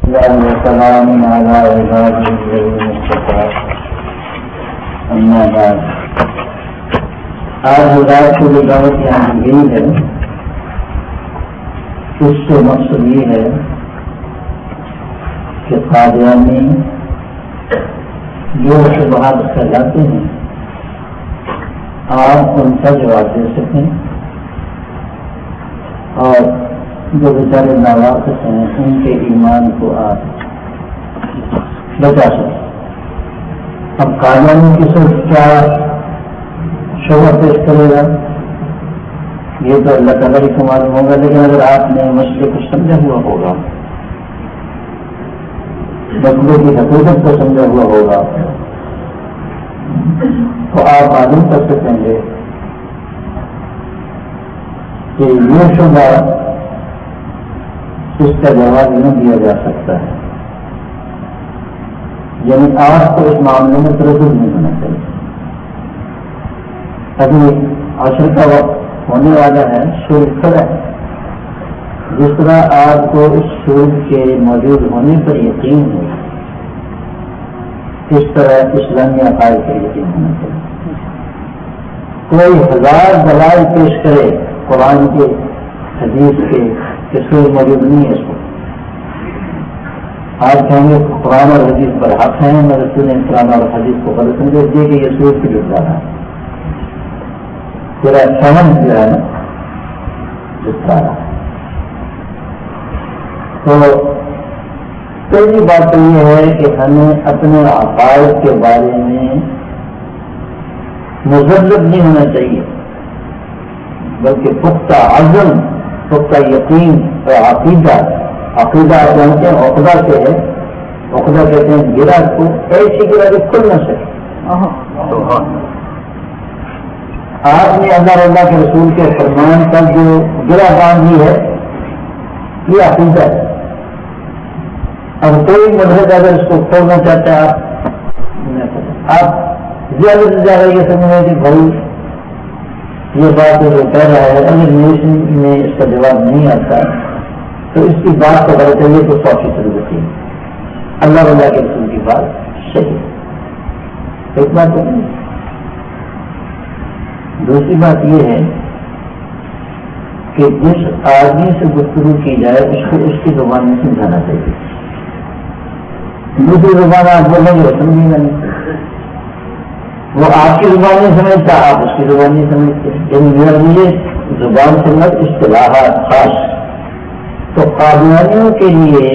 وسلام على عباده الذين اصطفى اما بعد. آج رات کو جو دعوت یہاں دی گئی ہے اس سے مقصد یہ ہے کہ قادیانی جو شبہات پھیلاتے ہیں آپ ان کا جواب دے سکیں اور جو بیچارے ناواقف ہیں ان کے ایمان کو آپ بچا سکیں. اب قادیانی کی صرف کیا شبہ پیش کرے گا یہ تو اللہ تعالیٰ کو معلوم ہوگا، لیکن اگر آپ نے مسئلے کو سمجھا ہوا ہوگا، مسئلے کی حقیقت کو سمجھا ہوا ہوگا، تو آپ معلوم کر سکیں گے کہ یہ شبہ اس کا جواب نہیں دیا جا سکتا ہے. یعنی آپ کو اس معاملے میں تردد نہیں ہونا چاہیے. ابھی عصر کا وقت ہونے والا ہے، سورج کھڑا ہے. جس طرح آپ کو اس سورج کے موجود ہونے پر یقین ہو، اس طرح اسلامی عقائد پر یقین ہونا چاہیے. کوئی ہزار دلائل پیش کرے قرآن کے حدیث کے کہ سورج موجود نہیں ہے، اس کو آپ کہیں گے قرآن اور حدیث پر حق ہیں، مگر تو نے قرآن اور حدیث کو غلط سمجھے دیے کہ یہ سورج پہ گر رہا ہے. پورا سمجھ جو ہے نا جتا رہا. تو پہلی بات تو یہ ہے کہ ہمیں اپنے عقائد کے بارے میں مذبذب نہیں ہونا چاہیے، بلکہ پختہ عزم، پختہ یقین اور عقیدہ آپ جانتے ہیں عقدہ سے ہے. عقدہ کہتے ہیں گرا کو ایسی گرا جو کھل نہ سکے. آپ نے اللہ کے رسول کے فرمان پر جو گرا باندھی ہے یہ عقیدہ ہے. اب کوئی مذہب اگر اس کو کھولنا چاہتا ہے آپ زیادہ سے زیادہ یہ سمجھیں کہ بھائی یہ بات جو کہہ رہا ہے اگر نیشن میں اس کا جواب نہیں آتا تو اس کی بات کو غلط چاہیے تو 100% ہوتی ہے. اللہ کے رسول کی بات صحیح ایک بات تو نہیں. دوسری بات یہ ہے کہ جس آدمی سے گفتگو کی جائے اس کو اس کی زبان میں سمجھانا چاہیے. دوسری زبان آپ بولیں گے وہ سمجھے گا نہیں. وہ آپ کی زبان نہیں سمجھتا، آپ اس کی زبان نہیں سمجھتے. یعنی مجھے زبان سمجھ اصطلاحات خاص. تو قادیانیوں کے لیے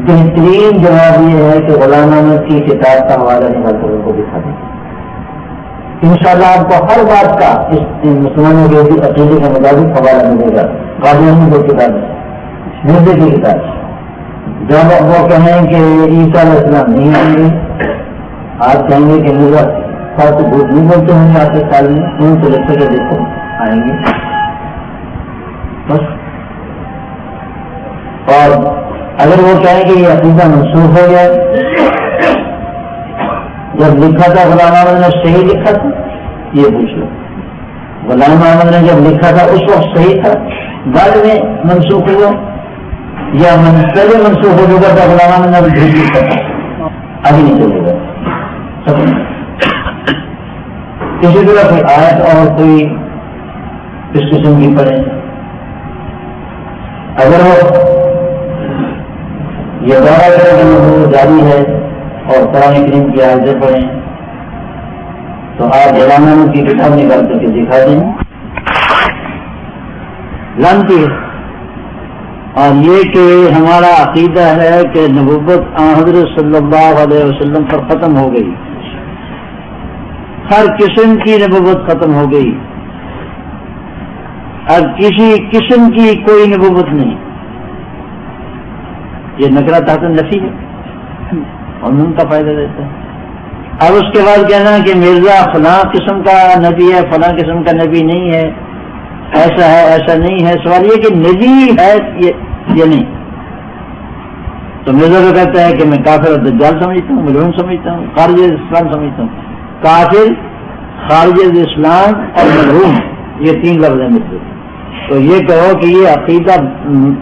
بہترین جواب یہ ہے کہ غلام احمد کی کتاب کا حوالہ نکال کر ان کو دکھا دیں. انشاءاللہ آپ کو ہر بات کا اس مسلمانوں کے عقیدے کے مطابق حوالہ ملے گا. قادیانی کی کتاب مرزے کی کتاب. جب وہ کہیں کہ عیسیٰ علیہ السلام نہیں آئیں گے، آپ کہیں گے کہ مرزا صاحب تو جھوٹ نہیں بولتے ہوں گے آپ کے سال میں، ان سے لکھ کے دیکھو آئیں گے بس. اور اگر وہ کہیں کہ یہ عقیدہ منسوخ ہو گیا، جب لکھا تھا غلام احمد نے صحیح لکھا تھا یہ پوچھ لو. غلام احمد نے جب لکھا تھا اس وقت صحیح تھا، بعد میں منسوخ ہوا یا پہلے منسوخ ہو چکا تھا غلام احمد نے جھوٹ لکھا تھا، آگے نہیں چلے گا. کسی طرح کوئی آیت اور کوئی اس قسم کی پڑھیں. اگر وہ یہ دعویٰ کرے کہ وہ جاری ہے اور قرآن کریم کی آیتیں پڑھیں تو آپ غلام احمد کی کتاب نکال کر کے دکھا دیں لانتی. اور یہ کہ ہمارا عقیدہ ہے کہ نبوت حضرت صلی اللہ علیہ وسلم پر ختم ہو گئی، ہر قسم کی نبوت ختم ہو گئی، اب کسی قسم کی کوئی نبوت نہیں. یہ نکرہ تحت نفی ہے اور ان کا فائدہ دیتا ہے. اب اس کے بعد کہنا کہ مرزا فلاں قسم کا نبی ہے، فلاں قسم کا نبی نہیں ہے، ایسا ہے ایسا نہیں ہے. سوال یہ کہ نبی ہے یہ نہیں. تو مرزا تو کہتا ہے کہ میں کافر اور دجال سمجھتا ہوں، ملعون سمجھتا ہوں، خارج اسلام سمجھتا ہوں. کافر، خارج اسلام اور ملعون یہ 3 لفظ ہیں مجھے. تو یہ کہو کہ یہ عقیدہ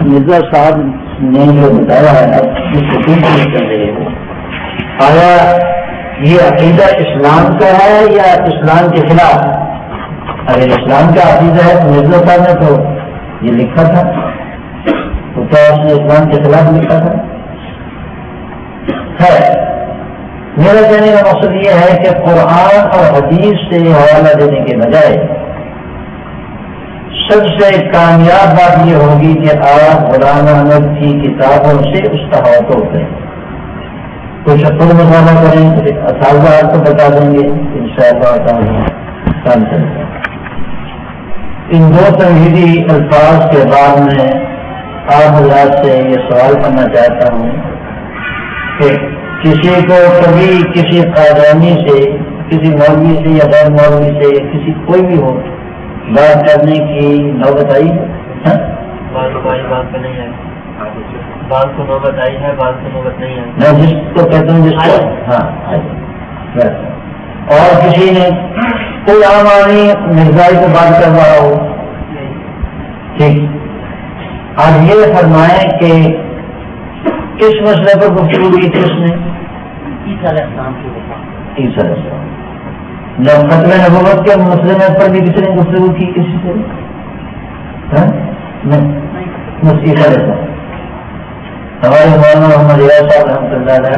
مرزا صاحب نے جو بتایا ہے اس کو کیوں کر رہے ہو، آیا یہ عقیدہ اسلام کا ہے یا اسلام کے خلاف؟ اگر اسلام کا عقیدہ ہے تو مرزا صاحب نے تو یہ لکھا تھا، تو کیا اس نے اسلام کے خلاف لکھا تھا؟ ہے میرا کہنے کا مقصد یہ ہے کہ قرآن اور حدیث سے حوالہ دینے کے بجائے سب سے کامیاب بات یہ ہوگی کہ آپ غلام احمد کی کتابوں سے اس کا حوالہ کریں، کچھ خود مطالعہ کریں، اساتذہ آپ کو بتا دیں گے انشاءاللہ تعالی کام کریں گے۔ ان دو تمہیدی الفاظ کے بعد میں آپ حضرات سے یہ سوال کرنا چاہتا ہوں کہ کسی کو کبھی کسی قادیانی سے، کسی مولوی سے یا غیر مولوی سے یا کسی کوئی بھی ہو بات کرنے کی نوبت آئی ہے؟ بات پہ نہیں آئی، بات کو نوبت آئی ہے، بات کو نوبت نہیں آئی۔ میں جس کو کہتا ہوں جس کو ہاں اور کسی نے کوئی عام آدمی مرزائی کو بات کر رہا ہو، ٹھیک، آج یہ فرمائیں کہ کس مسئلے پر گفتگو کی تھی اس نے؟ عیسیٰ علیہ السلام کی وفات۔ عیسیٰ علیہ السلام جب ختم نبوت کے مسئلے پر بھی کسی نے گفتگو کی کسی سے؟ عیسیٰ علیہ السلام ہمارے مولانا محمد ریاض صاحب رحمۃ اللہ علیہ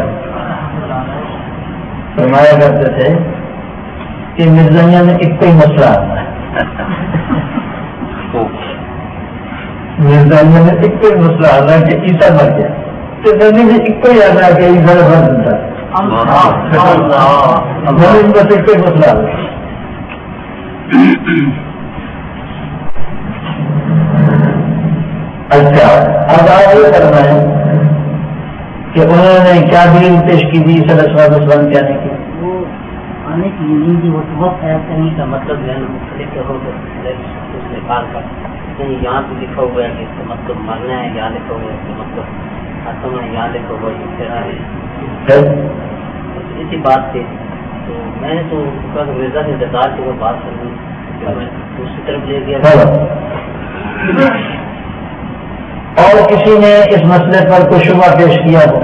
فرمایا کرتے تھے کہ مرزائیاں میں ایک کوئی مسئلہ آتا ہے، مرزائیاں میں ایک کوئی مسئلہ آتا ہے کہ عیسیٰ مر گیا، تو نبی سے ایک کوئی آتا ہے کہ عیسیٰ بھر دیتا ہے، ان کا ایک کوئی مسئلہ آتا ہے۔ اچھا اب آپ یہ فرمائیں کہ انہوں نے کیا دلیل پیش کی تھی عیسیٰ علیہ السلام کے آنے کی؟ وہ آنے کی دلیل تھی، وہ بہت خیال کرنے کا مطلب جو ہے نا مختلف ہو گئے اس نکال کر، یہاں پہ لکھا ہوا ہے کہ اس کا مطلب مرنا ہے، یہاں لکھا ہوا ہے اس کا مطلب ختم ہے، یہاں لکھا ہوا ہے اس طرح ہے، اسی بات سے تو میں نے تو کہا کہ مرزا سے انتظار کے وہ بات کروں، میں دوسری طرف لے گیا۔ اور کسی نے اس مسئلے پر کوئی شبہ پیش کیا ہو؟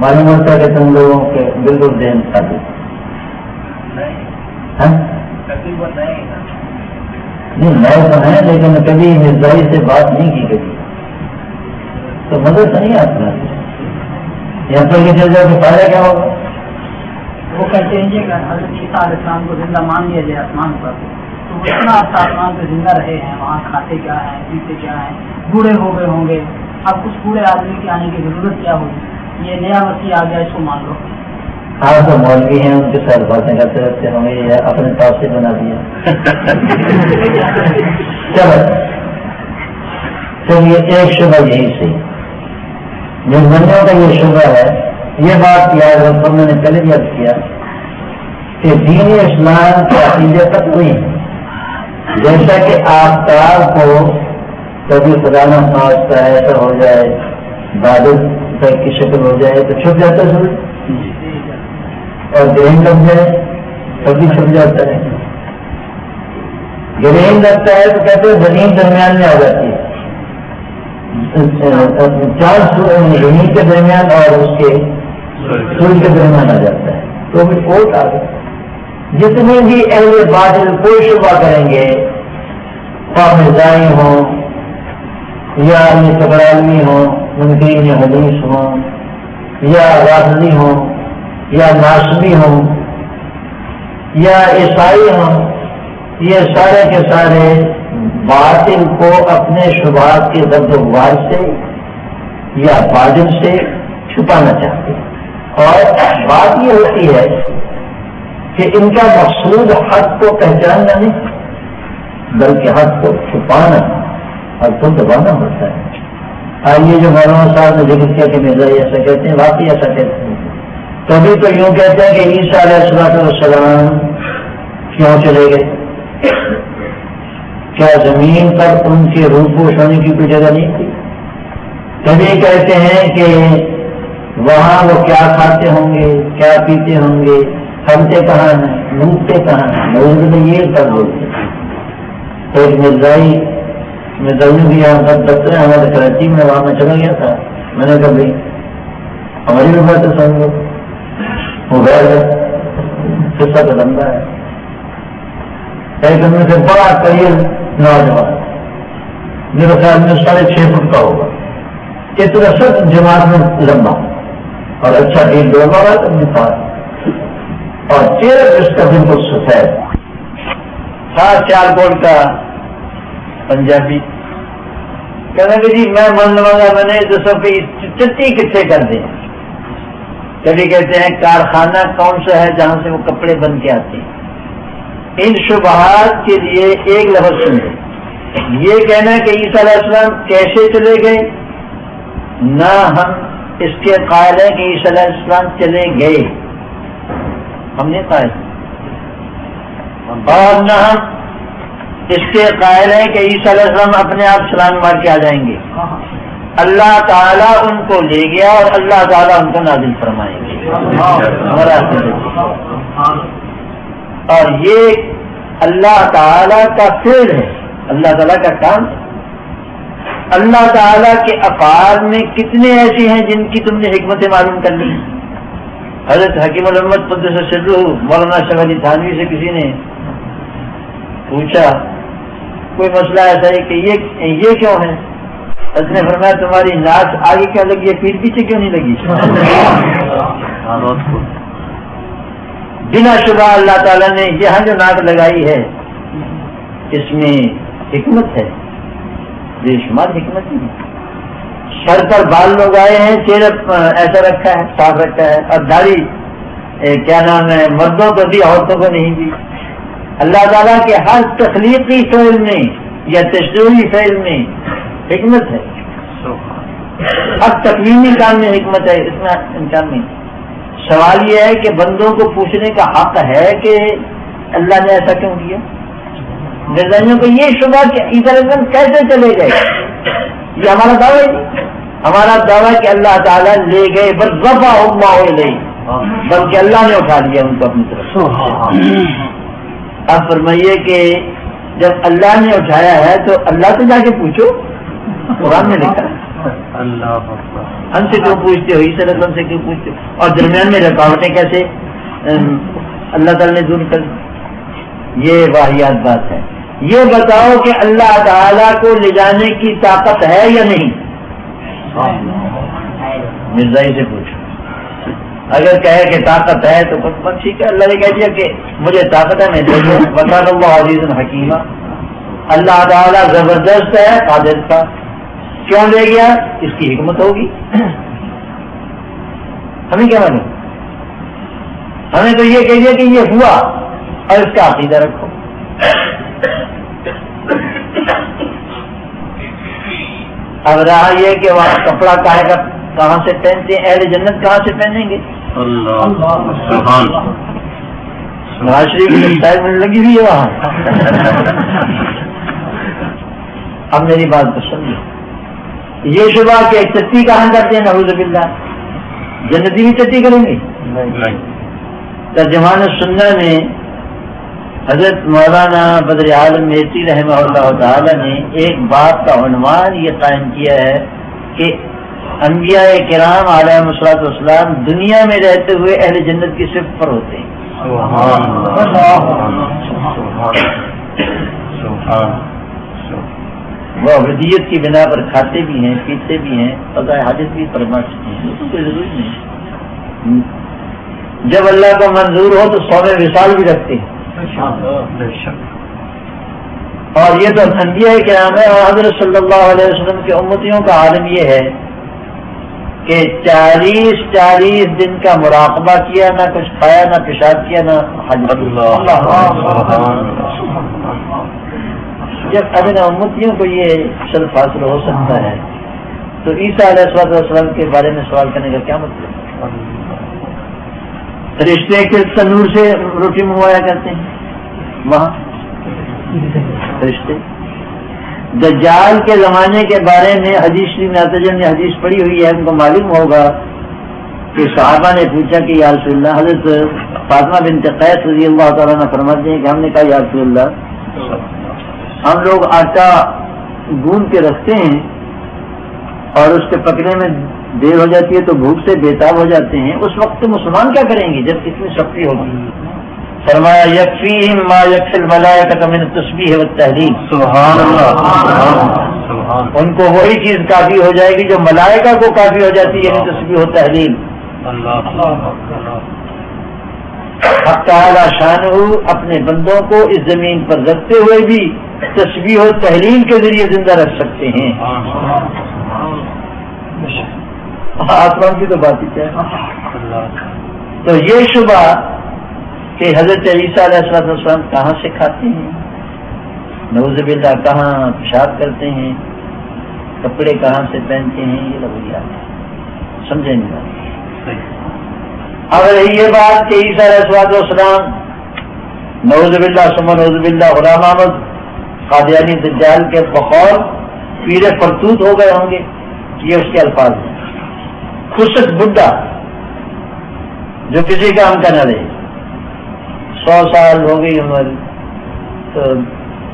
معلوم ہوتا ہے کہ تم لوگوں کے بالکل ذہن خالی نہیں، نئے تو ہیں لیکن کبھی مرزائی سے بات نہیں کی کبھی، تو مدد نہیں آتا یہاں پر کسی جگہ کہ فائدہ کیا ہوگا؟ وہ کہتے ہیں کہ حضرت عیسیٰ علیہ السلام کو زندہ مان لیا جائے آسمان پر، تو وہ اتنا عرصہ آسمان پہ زندہ رہے ہیں، وہاں کھاتے کیا ہیں، پیتے کیا ہیں، بوڑھے ہو گئے ہوں گے، اب اس بوڑھے آدمی کے آنے کی ضرورت کیا ہوگی؟ یہ نیا مسیح آ گیا، اس کو مان لو۔ آپ تو مولوی ہیں، ان کے ساتھ باتیں کرتے رہتے ہوں گے، یہ اپنے پاس سے بنا دیا۔ چلیے ایک شبہ یہی صحیح، مرزائیوں کا یہ شبہ ہے، یہ بات یاد رکھو، میں نے پہلے یاد کیا کہ دین اسلام کے عقیدے تک ہوئی ہے، جیسا کہ آفتاب کو کبھی خدا نہ خواستہ ایسا ہو جائے، بادل کی شکل ہو جائے تو چھپ جاتا ہے سورج، اور گرہن لگ جائے تبھی چھپ جاتا ہے، گرہن لگتا ہے تو کہتے ہیں زمین درمیان میں آ جاتی ہے، چاند زمین کے درمیان اور اس کے سورج کے درمیان آ جاتا ہے، تو بھی کوٹ آ گیا۔ جتنے بھی اہل باطل کوئی شبہ کریں گے، خواہ مرزائی ہوں یا یہ تبرانی ہوں، منکرین حدیث ہوں یا رافضی ہوں یا ناصبی ہوں یا عیسائی ہوں، یہ سارے کے سارے باطل کو اپنے شبہات کے ضد و غبار سے یا باطل سے چھپانا چاہتے ہیں، اور بات یہ ہوتی ہے کہ ان کا مقصود حق کو پہچاننا نہیں بلکہ حق کو چھپانا، حق کو دبانا ہوتا ہے۔ آئیے جو مولانا صاحب نے ذکر کیا کہ مرزائی ایسا کہتے ہیں، واقعی ایسا کہتے ہیں، کبھی تو یوں کہتے ہیں کہ عیسیٰ علیہ السلام کیوں چلے گئے، کیا زمین پر ان کے روح پوش ہونے کی کوئی جگہ نہیں تھی؟ کبھی کہتے ہیں کہ وہاں وہ کیا کھاتے ہوں گے، کیا پیتے ہوں گے، کھاتے کہاں ہیں، لوٹتے کہاں ہیں، لوگ میں یہ کر بولتے ہیں۔ ایک مرزائی میں دونوں کی یہاں سب دفتر ہیں ہمارے کراچی میں، وہاں میں چلا گیا تھا. میں نے کہا بھائی ہماری بھی بات سمجھ لو. وہ غیر قصہ تو لمبا ہے. ایک ان میں سے بڑا قریب نوجوان میرے خیال میں 6.5 فٹ کا ہوگا، اتنا سب جماعت میں لمبا اور اچھا ڈیل دوڑا رہا تھا اپنے پاس، اور چہرہ اس کا بالکل سفید تھا، 4 کوٹ کا پنجابی. کہنے کہ جی میں من لوں گا، میں نے تو سب چٹی کتنے کر دیں. کبھی کہتے ہیں کارخانہ کون سا ہے جہاں سے وہ کپڑے بن کے آتے ہیں. ان شبہات کے لیے ایک لفظ سنیں. یہ کہنا کہ عیسیٰ علیہ السلام کیسے چلے گئے، نہ ہم اس کے قائل ہیں کہ عیسیٰ علیہ السلام چلے گئے، ہم نے قائل، اور نہ ہم اس کے قائل ہیں کہ عیسیٰ علیہ السلام اپنے آپ چھلانگ مار کے آ جائیں گے. اللہ تعالیٰ ان کو لے گیا اور اللہ تعالیٰ ان کو نازل فرمائیں گے. اور یہ اللہ تعالیٰ کا فعل ہے، اللہ تعالیٰ کا کام ہے. اللہ تعالیٰ کے افعال میں کتنے ایسے ہیں جن کی تم نے حکمتیں معلوم کر لی. حضرت حکیم الامت قدس سرہ مولانا اشرف علی تھانوی سے کسی نے پوچھا کوئی مسئلہ ایسا ہے کہ یہ کیوں ہے؟ اس نے فرمایا تمہاری ناک آگے کیا لگی ہے، پیٹھ پیچھے کیوں نہیں لگی؟ بنا شبہ اللہ تعالیٰ نے یہاں جو ناک لگائی ہے اس میں حکمت ہے، بے شمار حکمت ہے. سر پر بال لوگ آئے ہیں، چہرہ ایسا رکھا ہے، صاف رکھا ہے، اور داڑھی کیا نام ہے مردوں کو دی عورتوں کو نہیں دی. اللہ تعالیٰ کے ہر تخلیقی فعل میں یا تشریعی فعل میں حکمت ہے، ہر تکوینی کام میں حکمت ہے، اس میں امکان نہیں. سوال یہ ہے کہ بندوں کو پوچھنے کا حق ہے کہ اللہ نے ایسا کیوں کیا. مرزائیوں کو یہ شبہ کہ عیسیٰ علیہ السلام کیسے چلے گئے، یہ ہمارا دعویٰ ہے. ہمارا دعویٰ کہ اللہ تعالیٰ لے گئے، بس رفع اللہ الیہ، بلکہ اللہ نے اٹھا لیا ان کو اپنی طرف. اب فرمائیے کہ جب اللہ نے اٹھایا ہے تو اللہ سے جا کے پوچھو، قرآن میں لکھا ہے. ہم سے کیوں پوچھتے ہو، عیسیٰ علیہ السلام سے کیوں پوچھتے ہو، اور درمیان میں رکاوٹیں کیسے اللہ تعالیٰ نے دور کر. یہ واحد بات ہے. یہ بتاؤ کہ اللہ تعالیٰ کو لے جانے کی طاقت ہے یا نہیں. مرزائی سے پوچھو، اگر کہے کہ طاقت ہے تو بس ٹھیک ہے. اللہ نے کہہ دیا کہ مجھے طاقت ہے، میں دے دوں. وکان اللہ عزیز حکیم، اللہ تعالیٰ زبردست ہے، قادر تھا. کیوں لے گیا، اس کی حکمت ہوگی. ہمیں کیا معلوم، ہمیں تو یہ کہہ دیا کہ یہ ہوا اور اس کا عقیدہ رکھو. اب رہا یہ کہ وہاں کپڑا کہاں سے پہنتے ہیں، اہل جنت کہاں سے پہنیں گے. معاشرے کی ٹائم میں لگی ہوئی ہے وہاں. اب میری بات تو سمجھو. یہ شبہ کہ چٹی کہاں کرتے ہیں، نعوذ باللہ، جنتی بھی چٹی کریں گے. ترجمان السنہ میں حضرت مولانا بدر عالم میتی رحمہ اللہ تعالی نے ایک بات کا عنوان یہ قائم کیا ہے کہ انبیاء کرام علیہم الصلوۃ والسلام دنیا میں رہتے ہوئے اہل جنت کی صفت پر ہوتے ہیں. وہ ابدیت کی بنا پر کھاتے بھی ہیں، پیتے بھی ہیں، قضاء حاجت بھی فرما سکتے ہیں، کوئی ضروری نہیں. جب اللہ کو منظور ہو تو 100 وصال بھی رکھتے ہیں. اور یہ تو انبیاء کرام ہے. اور حضرت صلی اللہ علیہ وسلم کے امتیوں کا عالم یہ ہے کہ 40 دن کا مراقبہ کیا، نہ کچھ کھایا، نہ پیشاب کیا، نہ حج. جب اپنے امتیوں کو یہ شرف حاصل ہو سکتا ہے تو عیسیٰ علیہ السلام کے بارے میں سوال کرنے کا کیا مطلب. رشتے کے تنور سے روٹی منگوایا کرتے ہیں وہاں رشتے. دجال کے زمانے کے بارے میں حدیث شریف میں آتا، جن نے حدیث پڑھی ہوئی ہے ان کو معلوم ہوگا کہ صحابہ نے پوچھا کہ یا رسول اللہ، حضرت فاطمہ بنت قیس رضی اللہ تعالیٰ نے فرماتے ہیں کہ ہم نے کہا یا رسول اللہ، ہم لوگ آٹا گون کے رکھتے ہیں اور اس کے پکنے میں دیر ہو جاتی ہے تو بھوک سے بےتاب ہو جاتے ہیں، اس وقت مسلمان کیا کریں گے جب اتنی سختی ہوگی؟ فرمایا یکفیہم ما یکفی الملائکۃ من التسبیح والتہلیل، سبحان اللہ، ان کو وہی چیز کافی ہو جائے گی جو ملائکہ کو کافی ہو جاتی ہے، یعنی تسبیح و تہلیل۔ حق تعالی شانہ اپنے بندوں کو اس زمین پر رکھتے ہوئے بھی تسبیح و تہلیل کے ذریعے زندہ رکھ سکتے ہیں۔ آسمان کی تو بات ہی کیا ہے۔ تو یہ شبہ کہ حضرت عیسیٰ علیہ السلام کہاں سے کھاتے ہیں، نعوذ باللہ کہاں پیشاب کرتے ہیں، کپڑے کہاں سے پہنتے ہیں، یہ لغویات ہے، سمجھیں گے۔ اگر یہ بات کہ عیسیٰ علیہ السلام نعوذ باللہ ثم نعوذ باللہ غلام احمد قادیانی دجال کے بقول پیر فرتوت ہو گئے ہوں گے، یہ اس کے الفاظ ہیں۔ خشک بڈھا جو کسی کام کا نہ رہے، 100 سال ہو گئی عمر تو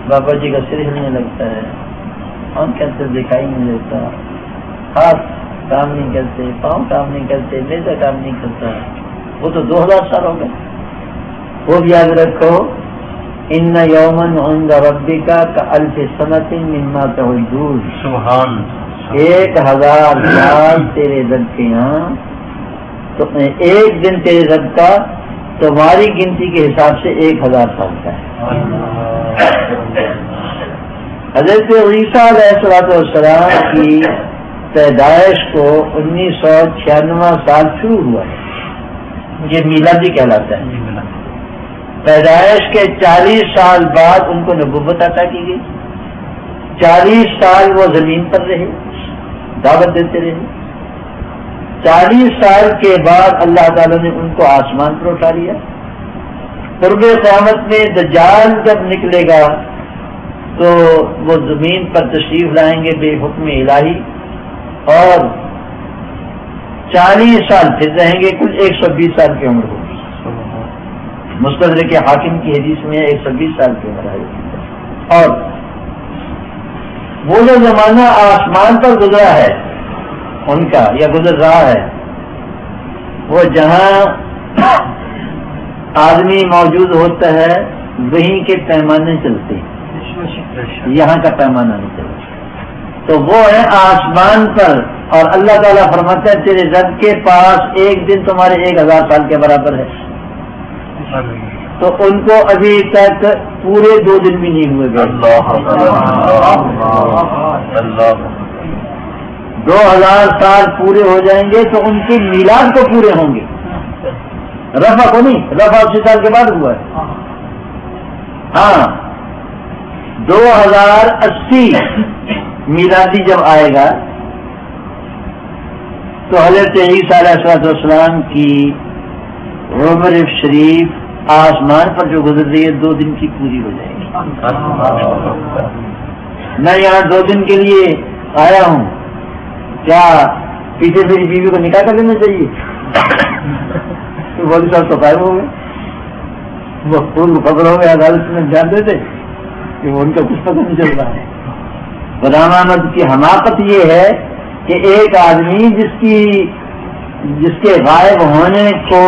بابا جی کا سر ہلنے لگتا ہے، آنکھ کیسے دکھائی نہیں دیتا، ہاتھ کام نہیں کرتے، پاؤں کام نہیں کرتے، میزا کام نہیں کرتا، وہ تو 2000 سال ہو گئے۔ وہ بھی یاد رکھو، ان یومن عند ربک کالف سنۃ مما تعدون، سبحان، 1000 سال تیرے رب کے یہاں، تو ایک دن تیرے رب کا تمہاری گنتی کے حساب سے 1000 سال کا ہے۔ حضرت عیسیٰ علیہ السلام کی پیدائش کو 1996 سال شروع ہوا ہے، یہ میلادی کہلاتا ہے۔ پیدائش کے 40 سال بعد ان کو نبوت عطا کی گئی، 40 سال وہ زمین پر رہے، دعوت دیتے رہے، 40 سال کے بعد اللہ تعالیٰ نے ان کو آسمان پر اٹھا لیا۔ قرب قیامت میں دجال جب نکلے گا تو وہ زمین پر تشریف لائیں گے بے حکم الہی، اور 40 سال پھر رہیں گے، کل 120 سال کی عمر ہوگی۔ مستدرک حاکم کی حدیث میں 120 سال کی عمر ہے۔ اور وہ جو زمانہ آسمان پر گزرا ہے ان کا یا گزر رہا ہے، وہ جہاں آدمی موجود ہوتا ہے وہیں کے پیمانے چلتے ہیں، یہاں کا پیمانہ نہیں چلتا، تو وہ ہے آسمان پر۔ اور اللہ تعالیٰ فرماتا ہے تیرے رب کے پاس ایک دن تمہارے 1000 سال کے برابر ہے، تو ان کو ابھی تک پورے 2 دن بھی نہیں ہوئے گئے۔ 2000 سال پورے ہو جائیں گے تو ان کی میلاد کو پورے ہوں گے، رفع کو نہیں، رفع 80 سال کے بعد ہوا ہے۔ ہاں 2080 میلادی جب آئے گا تو حضرت عیسیٰ علیہ السلام کی عمر شریف آسمان پر جو گزر رہی ہے 2 دن کی پوری ہو جائے گی۔ میں یہاں 2 دن کے لیے آیا ہوں، کیا پیچھے میری بیوی کو نکاح کر لینا چاہیے؟ تو بولے صاحب تو قائم ہو گئے، وہ پورن خبر ہو گئے، عدالت میں جان دیتے کہ وہ ان کا کچھ پتہ نہیں چل رہا ہے۔ غلام احمد کی حماقت یہ ہے کہ ایک آدمی جس کے غائب ہونے کو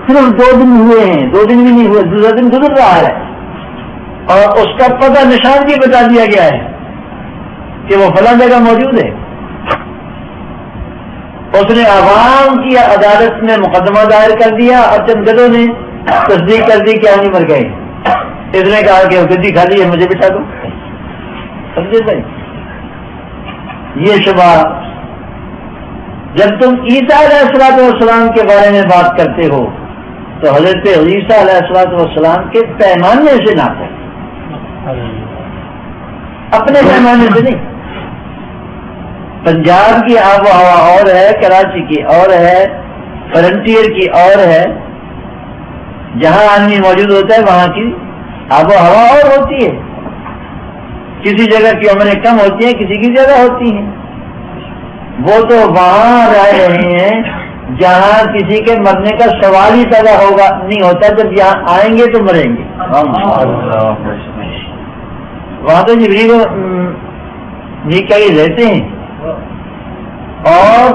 صرف 2 دن ہوئے ہیں، 2 دن بھی نہیں ہوئے، 2 دن گزر رہا ہے، اور اس کا پتہ نشان بھی بتا دیا گیا ہے کہ وہ فلاں جگہ موجود ہے۔ اس نے عوام کی عدالت میں مقدمہ دائر کر دیا اور چند گدوں نے تصدیق کر دی کہ آنی مر گئے۔ اس نے کہا کہ گدی خالی ہے، مجھے بٹھا دو۔ سمجھے بھائی؟ یہ شبہ جب تم عیسیٰ علیہ السلام کے بارے میں بات کرتے ہو تو حضرت عیسیٰ علیہ السلام کے پیمانے سے ناپو، اپنے پیمانے سے نہیں۔ پنجاب کی آب و ہوا اور ہے، کراچی کی اور ہے، فرنٹیئر کی اور ہے، جہاں آدمی موجود ہوتا ہے وہاں کی آب و ہوا اور ہوتی ہے، کسی جگہ کی عمریں کم ہوتی ہیں، کسی کی زیادہ ہوتی ہیں۔ وہ تو وہاں رہ رہے ہیں جہاں کسی کے مرنے کا سوال ہی پیدا ہوگا نہیں ہوتا، جب یہاں آئیں گے تو مریں گے۔ وہاں تو جبریل یہ کہیں رہتے ہیں. اور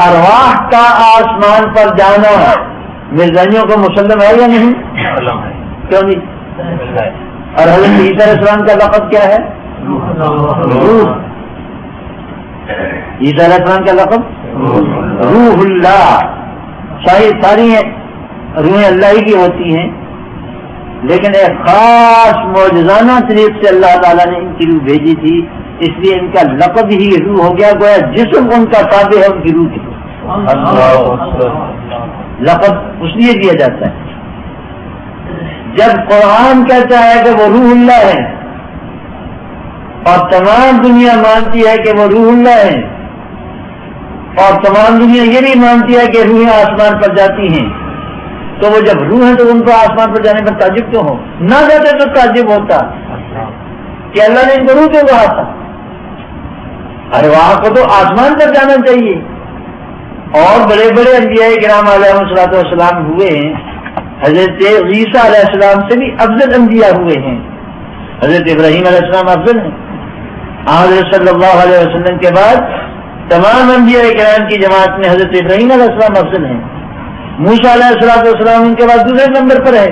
ارواح کا آسمان پر جانا مرزائیوں کو مسلم ہے یا نہیں؟ کیوں نہیں؟ اور حضرت عیسیٰ علیہ السلام کا لقب کیا ہے؟ روح. عیسیٰ علیہ السلام کا لقب روح اللہ. ساری روحیں اللہ ہی کی ہوتی ہیں، لیکن ایک خاص معجزانہ طریقے سے اللہ تعالیٰ نے ان کی روح بھیجی تھی، اس لیے ان کا لقب ہی روح ہو گیا. گویا جسم ان کا تابع ہے ان کی روح کی. لقب اس لیے دیا جاتا ہے. جب قرآن کہتا ہے کہ وہ روح اللہ ہے اور تمام دنیا مانتی ہے کہ وہ روح اللہ ہے، اور تمام دنیا یہ بھی مانتی ہے کہ روحیں آسمان پر جاتی ہیں، تو وہ جب روح ہے تو ان کو آسمان پر جانے پر تعجب کیوں ہو؟ نہ جاتے تو تعجب ہوتا کہ اللہ نے ان کو روح کیوں کہا تھا. ارے وہاں کو تو آسمان پر جانا چاہیے. اور بڑے بڑے انبیاء کرام علیہ السلام ہوئے ہیں. حضرت عیسیٰ علیہ السلام سے بھی افضل انبیاء ہوئے ہیں. حضرت ابراہیم علیہ السلام افضل ہیں. حضرت صلی اللہ علیہ وسلم کے بعد تمام انبیاء کرام کی جماعت میں حضرت ابراہیم علیہ السلام افضل ہیں. موسیٰ علیہ السلام ان کے بعد دوسرے نمبر پر ہے،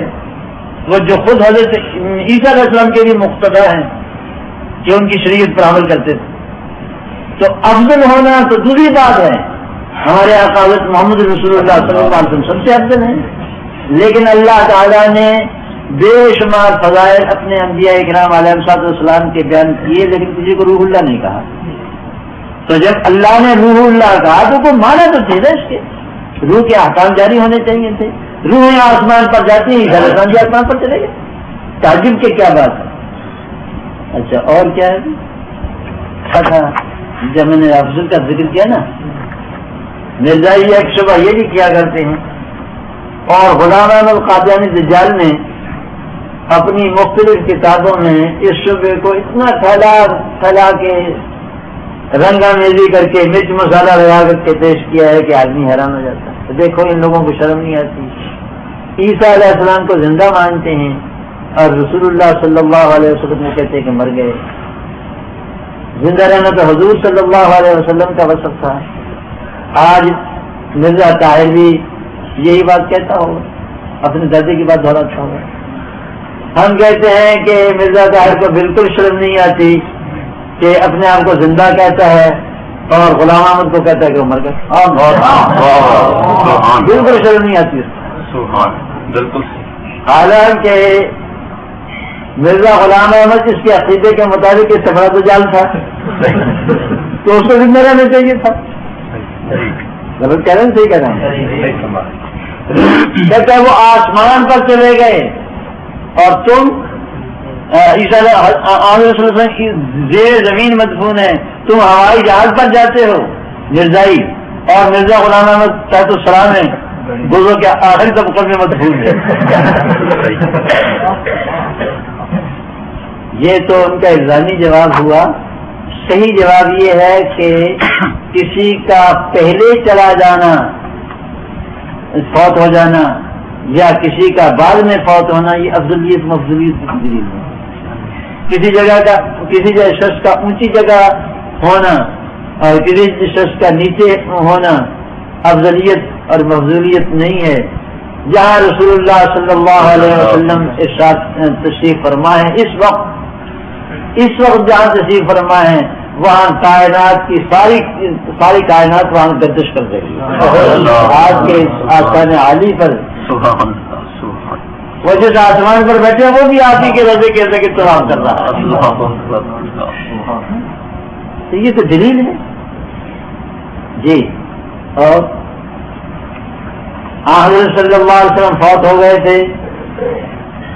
وہ جو خود حضرت عیسیٰ علیہ السلام کے بھی مقتدا ہیں کہ ان کی شریعت پر عمل کرتے تھے. تو افضل ہونا تو دوسری بات ہے. ہمارے آقا حضرت محمد رسول اللہ صلی اللہ علیہ وسلم سب سے افضل ہیں، لیکن اللہ تعالیٰ نے بے شمار فضائل اپنے انبیاء کرام علیہ السلام کے بیان کیے، لیکن کسی کو روح اللہ نہیں کہا. تو جب اللہ نے روح اللہ کہا تو کوئی مانا تو تھے نا اس کے. روح کے احکام جاری ہونے چاہیے تھے. روحیں آسمان پر جاتی ہیں، انسان بھی آسمان پر چلے گئے. تعجب کی کیا بات ہے؟ اچھا اور کیا ہے؟ اچھا جب میں نے افضل کا ذکر کیا نا، مرزائی ایک شبہ یہ بھی کیا کرتے ہیں، اور غلام احمد قادیانی دجال نے اپنی مختلف کتابوں میں اس شبے کو اتنا پھیلا کے رنگا میزی کر کے مرچ مسالہ لگا کر کے پیش کیا ہے کہ آدمی حیران ہو جاتا ہے. تو دیکھو ان لوگوں کو شرم نہیں آتی. عیسیٰ علیہ السلام کو زندہ مانتے ہیں اور رسول اللہ صلی اللہ علیہ وسلم نے کہتے ہیں کہ مر گئے. زندہ رہنا تو حضور صلی اللہ علیہ وسلم کا وصف تھا. آج مرزا طاہر بھی یہی بات کہتا ہوگا، اپنے دادے کی بات دہراتا ہوگا. ہم کہتے ہیں کہ مرزا طاہر کو بالکل شرم نہیں آتی کہ اپنے آپ کو زندہ کہتا ہے، اور غلام احمد کو کہتا ہے کہ وہ مر گئے. بالکل شرم نہیں آتی اس کو. بالکل. حالانکہ مرزا غلام احمد جس کے عقیدے کے مطابق اس سے بڑا تو جال تھا تو اس کو زندہ رہنا چاہیے تھا. غلط کہہ رہے ہیں صحیح کہہ رہے ہیں؟ کہتا ہے وہ آسمان پر چلے گئے اور تم عیسیٰ علیہ السلام کی زیر زمین مدفون ہے، تم ہوائی جہاز پر جاتے ہو مرزائی، اور مرزا غلام احمد تحت السلام ہے گزو کے آخری طبقے میں مدفون ہے. یہ تو ان کا الزامی جواب ہوا. صحیح جواب یہ ہے کہ کسی کا پہلے چلا جانا، فوت ہو جانا، یا کسی کا بعد میں فوت ہونا، یہ افضلیت مفضلیت کی دلیل ہے. کسی شخص کا اونچی جگہ ہونا اور کسی شخص کا نیچے ہونا افضلیت اور مفضلیت نہیں ہے. جہاں رسول اللہ صلی اللہ علیہ وسلم ارشاد تشریف فرما ہے، اس وقت جہاں تشریف فرما ہے وہاں کائنات کی ساری کائنات وہاں گردش کر دے گی. آج کے آسمان عالی پر وہ جس آسمان پر بیٹھے وہ بھی آپ ہی کے روزے کے اندر طواف کر رہا ہے. تو یہ تو دلیل ہے جی. اور حضرت صلی اللہ علیہ وسلم فوت ہو گئے تھے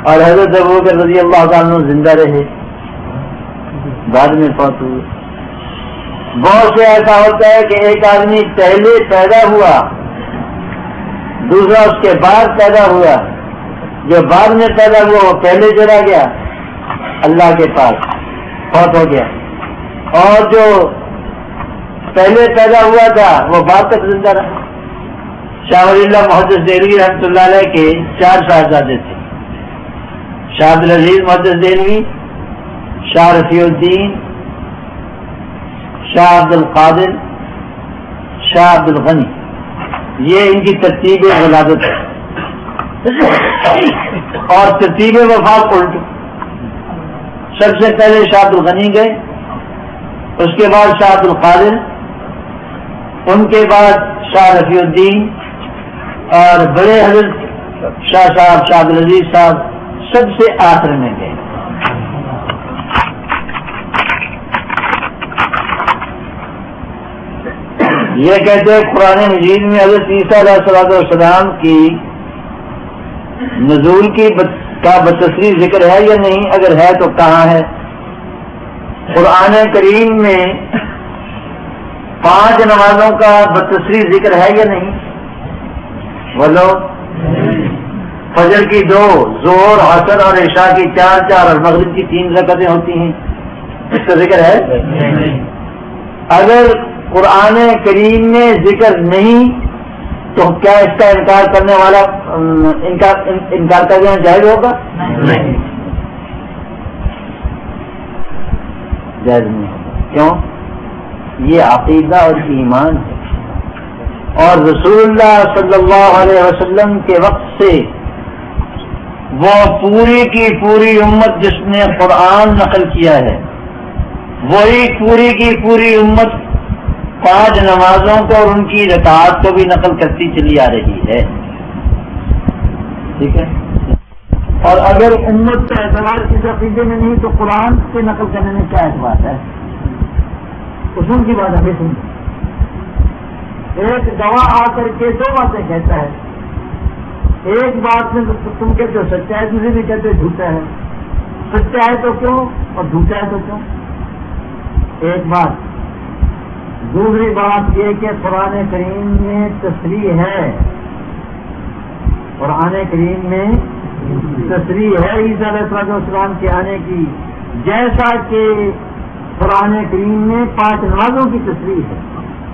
اور حضرت ابوبکر رضی اللہ تعالیٰ عنہ زندہ رہے، بعد میں فوت ہوئے. بہت سے ایسا ہوتا ہے کہ ایک آدمی پہلے پیدا ہوا، دوسرا اس کے بعد پیدا ہوا. جو بعد میں پیدا ہوا وہ پہلے چلا گیا اللہ کے پاس، فوت ہو گیا، اور جو پہلے پیدا ہوا تھا وہ بعد تک زندہ رہا. شاہ ولی اللہ محدث دہلوی رحمۃ اللہ علیہ کے 4 صاحبزادے تھے. شاہ عبدالعزیز محدث دہلوی، شاہ رفیع الدین شاہ عبد القادر، شاہ عبد الغنی، یہ ان کی ترتیب ولادت ہے، اور ترتیب وفات الٹ۔ سب سے پہلے شاہ عبد الغنی گئے، اس کے بعد شاہ عبد القادر، ان کے بعد شاہ رفیع الدین، اور بڑے حضرت شاہ صاحب، شاہ عبد العزیز صاحب سب سے آخر میں گئے۔ یہ کہتے ہیں قرآن مجید میں حضرت عیسیٰ علیہ السلام کی نزول کا بتصریح ذکر ہے یا نہیں؟ اگر ہے تو کہاں ہے؟ قرآن کریم میں 5 نمازوں کا بتصریح ذکر ہے یا نہیں؟ بولو۔ فجر کی 2، ظہر، عصر اور عشاء کی 4 اور مغرب کی 3 رکعتیں ہوتی ہیں، اس کا ذکر ہے؟ اگر قرآن کریم میں ذکر نہیں تو کیا اس کا انکار کرنے والا انکار کر دینا جائز ہوگا؟ نہیں، جائز نہیں ہوگا۔ کیوں؟ یہ عقیدہ اور ایمان ہے، اور رسول اللہ صلی اللہ علیہ وسلم کے وقت سے وہ پوری کی پوری امت جس نے قرآن نقل کیا ہے، وہی پوری کی پوری امت 5 نمازوں کو اور ان کی رکعات کو بھی نقل کرتی چلی آ رہی ہے، ٹھیک ہے؟ اور اگر امت کا اعتبار اس عقیدے میں نہیں تو قرآن سے نقل کرنے میں کیا اعتبار ہے؟ اصول کی بات ہمیں سن، ایک گواہ آ کر کے 2 باتیں کہتا ہے، ایک بات میں تم کہتے ہو سچا ہے، دوسری بھی کہتے ہو جھوٹا ہے، سچا ہے تو کیوں اور جھوٹا ہے تو کیوں؟ ایک بات۔ دوسری بات یہ کہ قرآن کریم میں تصریح ہے، قرآن کریم میں تصریح ہے عیسیٰ علیہ السلام کے آنے کی، جیسا کہ قرآن کریم میں 5 نمازوں کی تصریح ہے،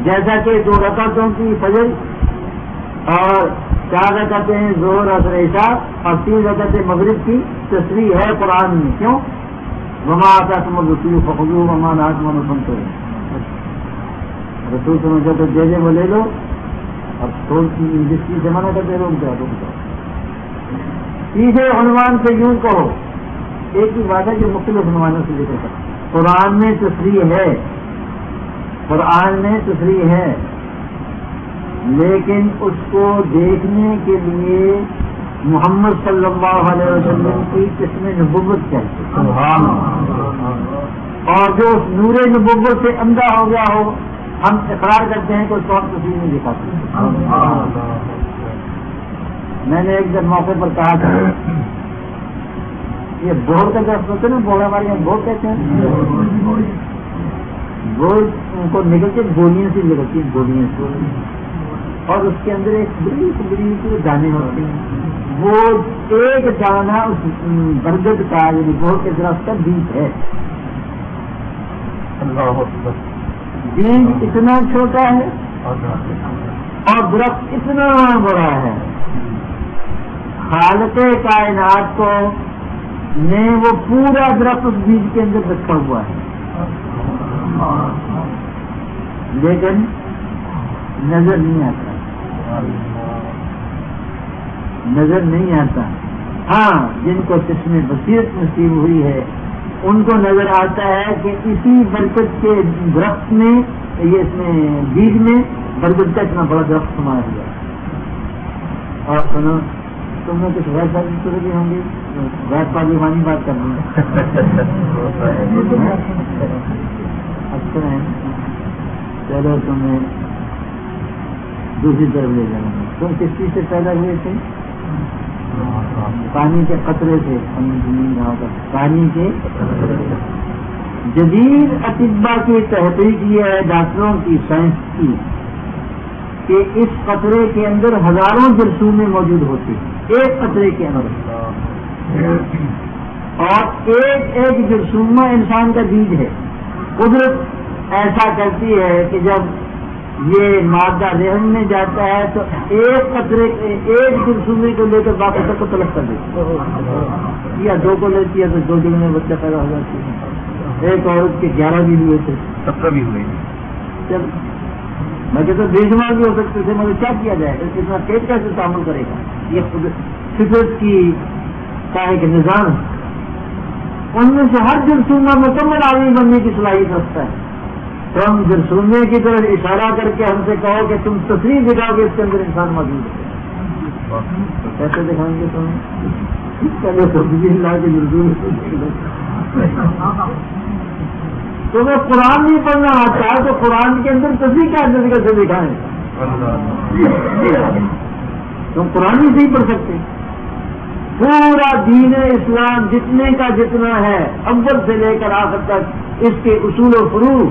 جیسا کہ 2 رکعتوں کی فجر اور 4 رکعتیں ظہر عصر عشاء اور 3 رکعتیں مغرب کی تصریح ہے قرآن میں۔ کیوں؟ وما آتاکم الرسول فخذوہ وما نہاکم عنہ فانتہوا، رسول سمجھو تو دے وہ لے لو، اب جس چیز سے منع کرتے رہو کیا تو بتاؤ۔ تیسرے عنوان سے یوں کہو، ایک ہی بات ہے جو مختلف عنوانوں سے ذکر کرتا ہے، قرآن میں تصریح ہے، قرآن میں تصریح ہے، لیکن اس کو دیکھنے کے لیے محمد صلی اللہ علیہ وسلم کی قسم نبوت چاہیے، اور جو اس نور نبوت سے اندھا ہو گیا ہو، ہم اقرار کرتے ہیں کہ اس کو ہم تصویر نہیں دکھاتے۔ میں نے ایک جب موقع پر کہا تھا، یہ بور کا درخت ہوتے نا، بور ہمارے یہاں بور کہتے ہیں، بور کو نکلتے گولیاں سے نکلتی ہیں، گولیاں سے، اور اس کے اندر ایک بڑی سے دانے ہوتے ہیں، وہ ایک دانہ اس برگد کا یعنی بور کے درخت کا بیج ہے۔ بیج اتنا چھوٹا ہے اور درخت اتنا بڑا ہے، خالق کائنات کو نے وہ پورا درخت اس بیج کے اندر رکھا ہوا ہے، لیکن نظر نہیں آتا، نظر نہیں آتا۔ ہاں، جن کو چشم بصیرت نصیب ہوئی ہے ان کو نظر آتا ہے کہ اسی برکت کے درخت میں، یہ اس میں بیج میں برکت کا اتنا بڑا درخت سمایا ہوا ہے۔ اور سنو، تم نے کچھ غیر شادی شروع کی ہوں گی، غیر پارلیمانی بات کر رہی ہیں، اچھا ہے، چلو تمہیں دوسری طرف لے جاؤں گا۔ تم کس چیز سے پیدا ہوئے تھے؟ پانی کے قطرے سے، پانی کے جدید اطباء کی تحقیق یہ ہے، ڈاکٹروں کی، سائنس کی، کہ اس قطرے کے اندر ہزاروں جرثومیں موجود ہوتی ہیں، ایک قطرے کے اندر، اور ایک ایک جرثومہ انسان کا بیج ہے۔ قدرت ایسا کرتی ہے کہ جب یہ مادہ رحم میں جاتا ہے تو ایک قطرے ایک جرثومے کو لے کر باقی سب کو طلب کر دیتی ہے، یا 2 کو لیتی ہے تو 2 دن میں بچہ پیدا ہو جاتی ہے۔ ایک عورت کے 11 بھی ہوئے تھے، 17 بھی ہوئے، جب میں کہتا بے شمار بھی ہو سکتے تھے، مگر کیا کیا جائے گا، اتنا تیز کیسے تعامل کرے گا؟ یہ خود فطرت کی کا ایک نظام ہے. ان میں سے ہر جرسومہ مکمل آدمی بننے کی صلاحیت رکھتا ہے. تو ہم جرسومے کی طرف اشارہ کر کے ہم سے کہو کہ تم تصریح دکھاؤ گے اس کے اندر انسان موجود ہے، کیسے دکھائیں گے تمہیں؟ پہلے سبزی لا کے جرسوم تمہیں قرآن نہیں پڑھنا آتا ہے تو قرآن کے اندر تصریح کیا کیسے دکھائیں؟ تم قرآن نہیں صحیح پڑھ سکتے. پورا دین اسلام جتنے کا جتنا ہے اول سے لے کر آخر تک اس کے اصول و فروع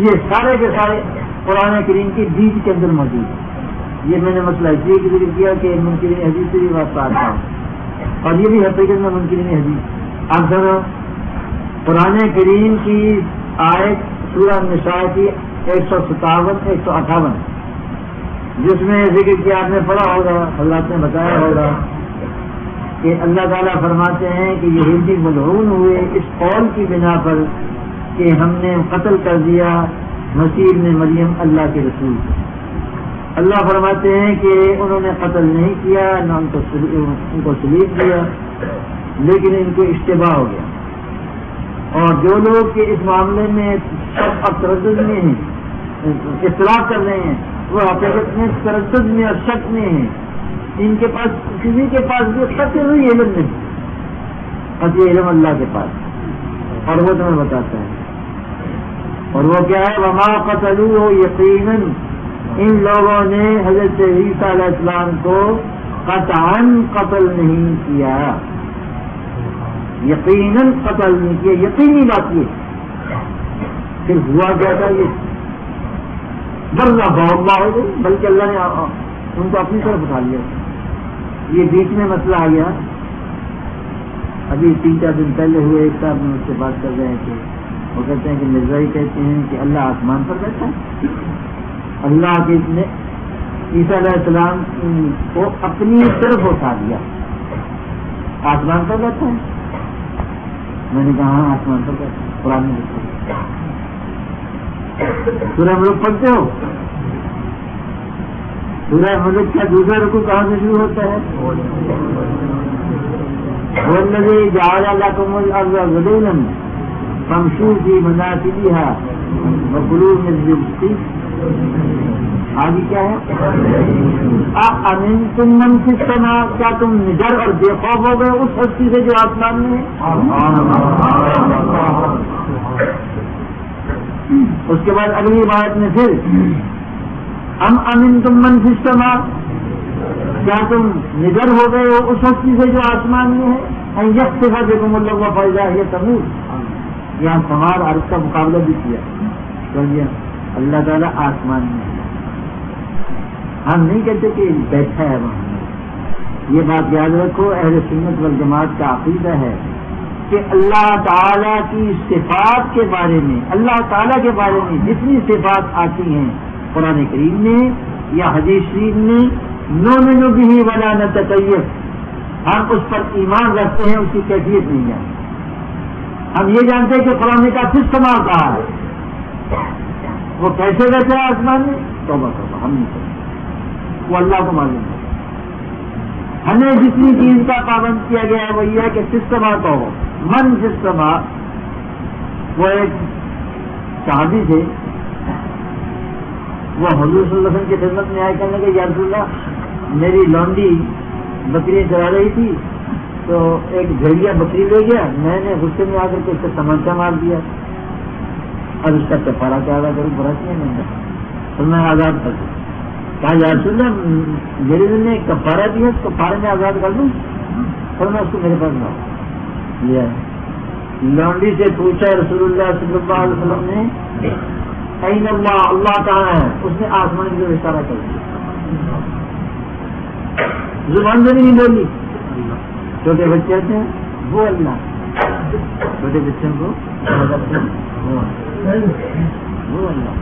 یہ سارے کے سارے قرآن کریم کی بیچ کے اندر موجود ہے. یہ میں نے مسئلہ اس لیے ذکر کیا کہ منکرین حدیث سے بھی واسطہ آتا ہوں، اور یہ بھی حقیقت میں منکرین حدیث. آپ سنو قرآن کریم کی آیت سورہ نساء کی 157 158 جس میں ذکر کیا آپ نے پڑھا ہوگا، اللہ نے بتایا ہوگا کہ اللہ تعالیٰ فرماتے ہیں کہ یہودی ملعون ہوئے اس قول کی بنا پر کہ ہم نے قتل کر دیا مسیح ابن مریم اللہ کے رسول. اللہ فرماتے ہیں کہ انہوں نے قتل نہیں کیا نہ ان کو سلیب دیا، لیکن ان کو اشتباہ ہو گیا. اور جو لوگ کہ اس معاملے میں سب اب تردد میں ہیں، اختلاف کر رہے ہیں، وہ حقیقت میں تردد میں اور شک میں ہیں. ان کے پاس کسی کے پاس بھی قطعی ہوئی علم نہیں، قطعی علم اللہ کے پاس، اور وہ تمہیں بتاتا ہے. اور وہ کیا ہے؟ وما قتلوه یقیناً، ان لوگوں نے حضرت عیسیٰ علیہ السلام کو قطعاً قتل نہیں کیا، یقیناً قتل نہیں کیا، یقینی بات یہ. پھر ہوا کیا تھا؟ یہ برا اللہ ہو گئی، بلکہ اللہ نے ان کو اپنی طرف اٹھا لیا. یہ بیچ میں مسئلہ آ گیا. ابھی 3-4 دن پہلے ہوئے ایک صاحب میں اس سے بات کر رہے تھے، وہ کہتے ہیں کہ مرزائی کہتے ہیں کہ اللہ آسمان پر بیٹھا ہے. اللہ کے نے عیسیٰ علیہ السلام کو اپنی طرف اٹھا دیا، آسمان پر بیٹھا ہے. میں نے کہا ہاں آسمان پر بیٹھا ہے، قرآن میں لکھا ہے. سورہ ملک پڑھتے ہو؟ سورہ ملک کا دوسرا رکوع کہاں سے شروع ہوتا ہے؟ وَالَّذِي جَعَلَ لَكُمُ الْأَرْضَ ذَلُولًا فَامْشُوا فِي مَنَاكِبِهَا وَكُلُوا مِن رِّزْقِهِ. آگے کیا ہے؟ أَأَمِنتُم مَّن فِي السَّمَاءِ، کیا تم نڈر اور بے خوف ہو گئے اس ہستی سے جو آسمان میں ہے؟ اس کے بعد اگلی بات میں پھر ام امنتم من فی السماء، کیا تم نڈر ہو گئے ہو اس ہستی سے جو آسمان میں ہے؟ ان یخسف بکم اللہ فاذا ہی تمور. یہاں سمار عرض کا مقابلہ بھی کیا، اللہ تعالیٰ آسمان میں ہے. ہم نہیں کہتے کہ بیٹھا ہے وہاں. یہ بات یاد رکھو، اہل سنت والجماعت کا عقیدہ ہے کہ اللہ تعالیٰ کی صفات کے بارے میں، اللہ تعالیٰ کے بارے میں جتنی صفات آتی ہیں قرآن کریم میں یا حدیث شریف میں، نؤمن بہ ولا نتکیف، ہم اس پر ایمان رکھتے ہیں، اس کی کیفیت نہیں جانتے. ہم یہ جانتے ہیں کہ قرآن کا کس سما کہا ہے، وہ کیسے رہتا ہے آسمان میں، توبہ توبہ ہم نہیں کرتے، وہ اللہ کو معلوم ہے. ہمیں جتنی چیز کا پابند کیا گیا ہے وہ یہ ہے کہ سسٹما کا ہو. من سسٹما، وہ ایک صحابی تھے، وہ حضور صلی اللہ علیہ وسلم کی خدمت میں آئے، کہنے لگے یا رسول اللہ میری لونڈی بکری چلا رہی تھی تو ایک گھڑیا بکری لے گیا، میں نے غصے میں آ کر کے اس کا تمانچہ مار دیا، اور اس کا کفارہ کیا ادا کروں؟ برا کیا نہیں تو میں آزاد کر دوں. کہا یا رسول اللہ میرے دل نے کفارہ دیا، اس کفارے میں آزاد کر دوں؟ اور میں اس کو میرے پاس لاؤں لیا. لونڈی سے پوچھا رسول اللہ صلی اللہ علیہ وسلم نے این اللہ، اللہ کہاں ہے؟ اس نے آسمان کی طرف اشارہ کر دیا، زبان سے نہیں بولی. چھوٹے بچے ہیں وہ اللہ، چھوٹے بچوں کو وہ اللہ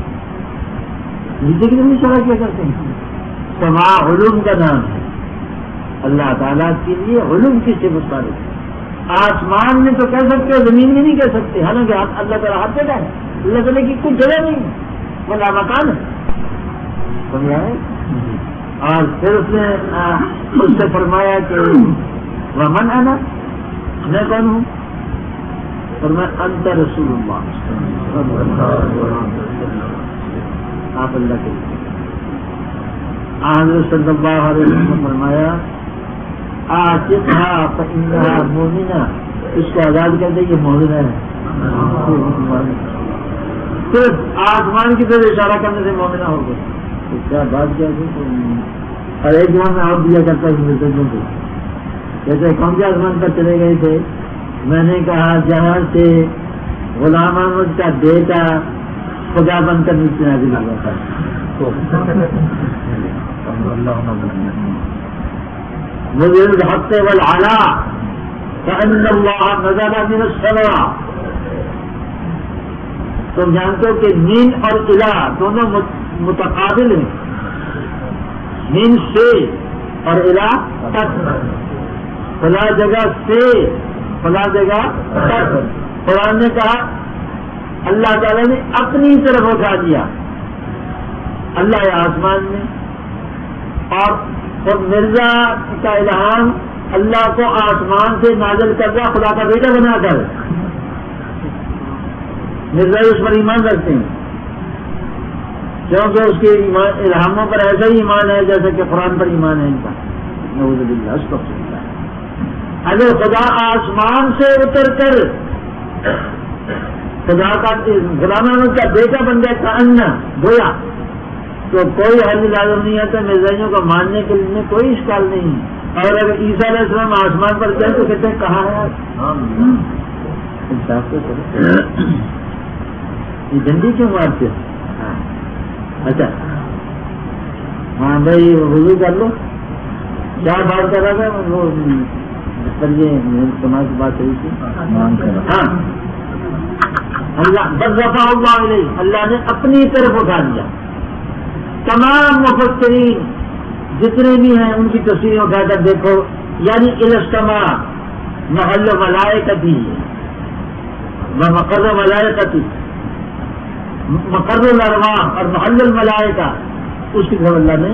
نیچے کی طرف اشارہ کیا کرتے ہیں. سماع علوم کا نام ہے، اللہ تعالیٰ کے لیے علوم کی صفت صالح ہے. آسمان میں تو کہہ سکتے، زمین میں نہیں کہہ سکتے، حالانکہ اللہ تعالیٰ ہر جگہ ہے، اللہ تعالیٰ کی کوئی جگہ نہیں. کھلا مکان ہے، سمجھا ہے؟ اور پھر اس نے اس سے فرمایا کہ ومن انا، میں کون ہوں؟ فرمایا انت رسول اللہ، آپ اللہ کے حضرت صلی اللہ علیہ وسلم نے فرمایا آتقها فإنها مؤمنہ، اس کو آزاد کر دے، یہ مومنہ ہے. صرف آسمان کی طرف اشارہ کرنے سے مومنہ ہو گئے. تو کیا بات کیا ہے؟ اور ایک جوان میں اور دیا کرتا ہے مسلمانوں کو، جیسے کون سے آسمان پر چلے گئے تھے، میں نے کہا جہاں سے غلام احمد کا بیٹا خدا بن کر نیچے نازل ہوا تھا. مجھے الحق والعلا فإن اللہ نزل من السماء. تم جانتے ہو کہ مین اور الہ دونوں متقابل ہیں، مین سے اور الہ تک، فلاں جگہ سے فلاں جگہ تک. قرآن نے کہا اللہ تعالیٰ نے اپنی طرف اٹھا دیا، اللہ آسمان میں، اور مرزا کا الہام اللہ کو آسمان سے نازل کر دیا خدا کا بیٹا بنا کر. مرزا اس پر ایمان رکھتے ہیں کیونکہ اس کے الہاموں پر ایسا ہی ایمان ہے جیسا کہ قرآن پر ایمان ہے ان کا. نعوذ باللہ، استغفر اللہ. اگر خدا آسمان سے اتر کر خدا کا غلام احمد کا بیٹا بن گیا کأنہ گویا، تو کوئی حل لازم نہیں ہے. تو مرزائیوں کو ماننے کے لیے کوئی اشکال نہیں. اور اگر عیسیٰ علیہ السلام آسمان پر گئے تو کہتے ہیں کہاں ہے انصاف سے کرو، یہ جنڈی کیوں مارتے؟ اچھا ہاں بھائی وضو کر لو. کیا بات کر رہا تھا وہ پر، یہ سماج کی بات رہی تھی. ہاں اللہ بس رفع اللہ علیہ، اللہ نے اپنی طرف اٹھا دیا. تمام مفسرین جتنے بھی ہیں ان کی تفسیریں اٹھا کر دیکھو، یعنی السماء محل ملائکتی و مقر ملائکتی، مقر الارواح اور محل الملائکہ، اس کی طرف اللہ نے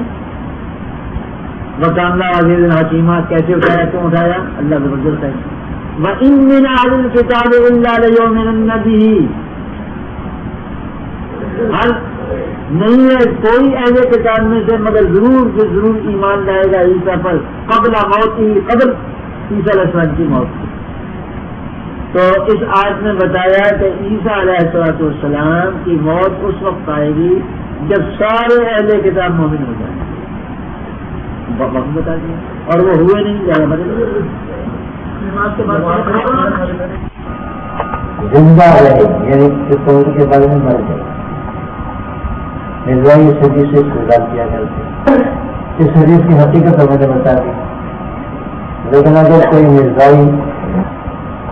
وکانا عزیز الحکیمہ. کیسے اٹھایا، کیوں اٹھایا؟ اللہ زبردست ہے. وَإِن مِّنْ أَهْلِ الْكِتَابِ إِلَّا لَيُؤْمِنُنَّ بِهِ، ہر نہیں ہے کوئی اہل کتاب میں سے مگر ضرور ایمان لائے گا عیسیٰ پر قبل موت ہی، قبل عیسیٰ علیہ السلام کی موت کی. تو اس آیت میں بتایا کہ عیسیٰ علیہ السلام کی موت اس وقت آئے گی جب سارے اہل کتاب مومن ہو جائیں گے. وقت بتا دیا، اور وہ ہوئے نہیں. زیادہ زندہ رہے یعنی کے بارے میں مر گئے. مرزائی اس حدیث سے استدلال کیا کرتے، اس حدیث کی حقیقت ہمیں بتا دی. لیکن اگر کوئی مرزائی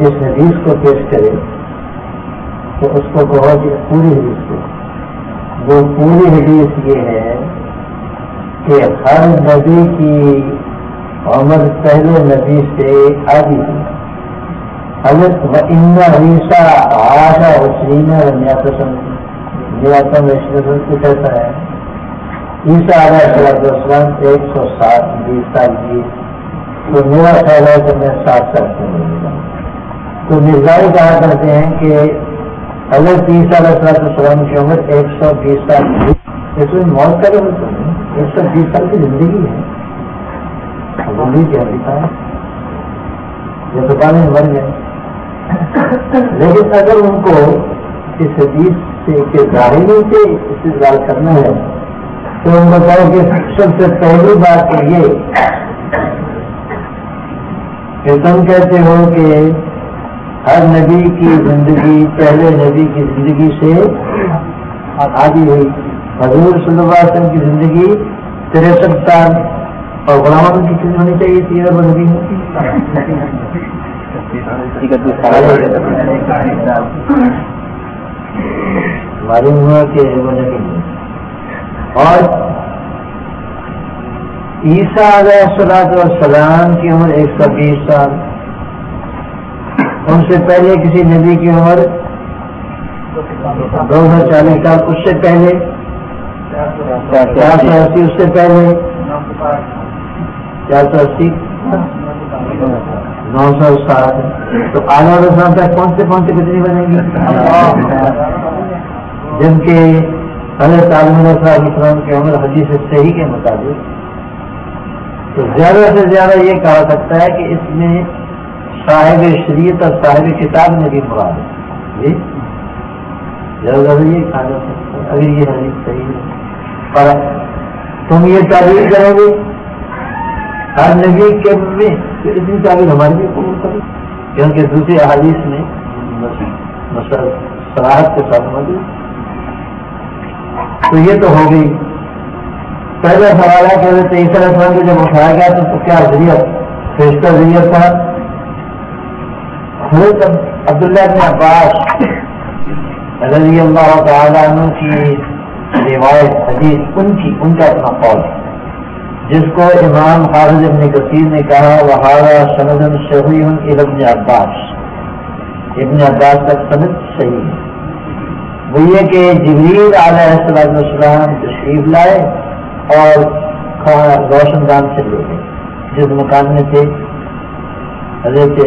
اس حدیث کو پیش کرے تو اس کو کہو کہ پوری حدیث کو، وہ پوری حدیث یہ ہے کہ ہر نبی کی عمر پہلے نبی سے آدھی تھی. حضرت وَإِنَّ عِيسَىٰ عَاشَ عِشْرِينَ وَمِائَةَ کہتا ہے عیسیٰ علیہ السلام 120 سال جی، تو میرا خیال ہے کہ میں 60 سال کا ملے گا. تو مرزائی کہا کرتے ہیں کہ حضرت عیسیٰ علیہ السلام کی عمر 120 سال تھی. اس میں موت کا جو 120 سال کی زندگی ہے، زندگی کیا لکھا ہے، یہ تو پانے مر گئے. لیکن اگر ان کو اس حدیث کے ظاہری سے استدلال کرنا ہے تو ان کو کہو کہ سب سے پہلی بات یہ کہ تم کہتے ہو کہ ہر نبی کی زندگی پہلے نبی کی زندگی سے آدھی ہوئی. حضور صلی اللہ علیہ وسلم کی زندگی 63 سال اور غلاموں کی کتنی ہونی چاہیے تھی اگر وہ نبی ہوتی؟ معلوم ہوا کہ وہ نبی ہے. اور عیسیٰ علیہ السلام کی عمر 120 سال، ان سے پہلے کسی نبی کی عمر 240 سال اس سے پہلے 480 اس سے پہلے 480 960 تو اعلیٰ رسان تک پہنچتے کتنی بنے گی جن کے حضرت عالم صاحب السلام کی عمر حدیث صحیح کے مطابق تو زیادہ سے زیادہ یہ کہا سکتا ہے کہ اس میں صاحب شریعت اور صاحب کتاب نے بھی مراد ہے جی زیادہ یہ کہا جا سکتا ہے اگر یہ حدیث صحیح ہے پر تم یہ تعبیر کرو گے ہر نبی کے میں اتنی تعبیر ہماری بھی قبول کرو کیونکہ دوسری احادیث میں صراحت کے ساتھ موجود تو یہ تو ہو گئی پہلا سوال ہے کہ حضرت عیسیٰ علیہ السلام کو جب اٹھایا گیا تو کیا ذریعہ فرشتہ ذریعہ تھا حضرت عبداللہ بن عباس رضی اللہ تعالیٰ عنہ کی روایت حدیث ان کا اپنا قول ہے جس کو امام حافظ ابن کثیر نے کہا وہارا سند صحیح ابن عباس تک سند صحیح ہے وہ یہ کہ جبریل علیہ السلام تشریف لائے اور روشن دان سے لے گئے جس مکان میں تھے حضرت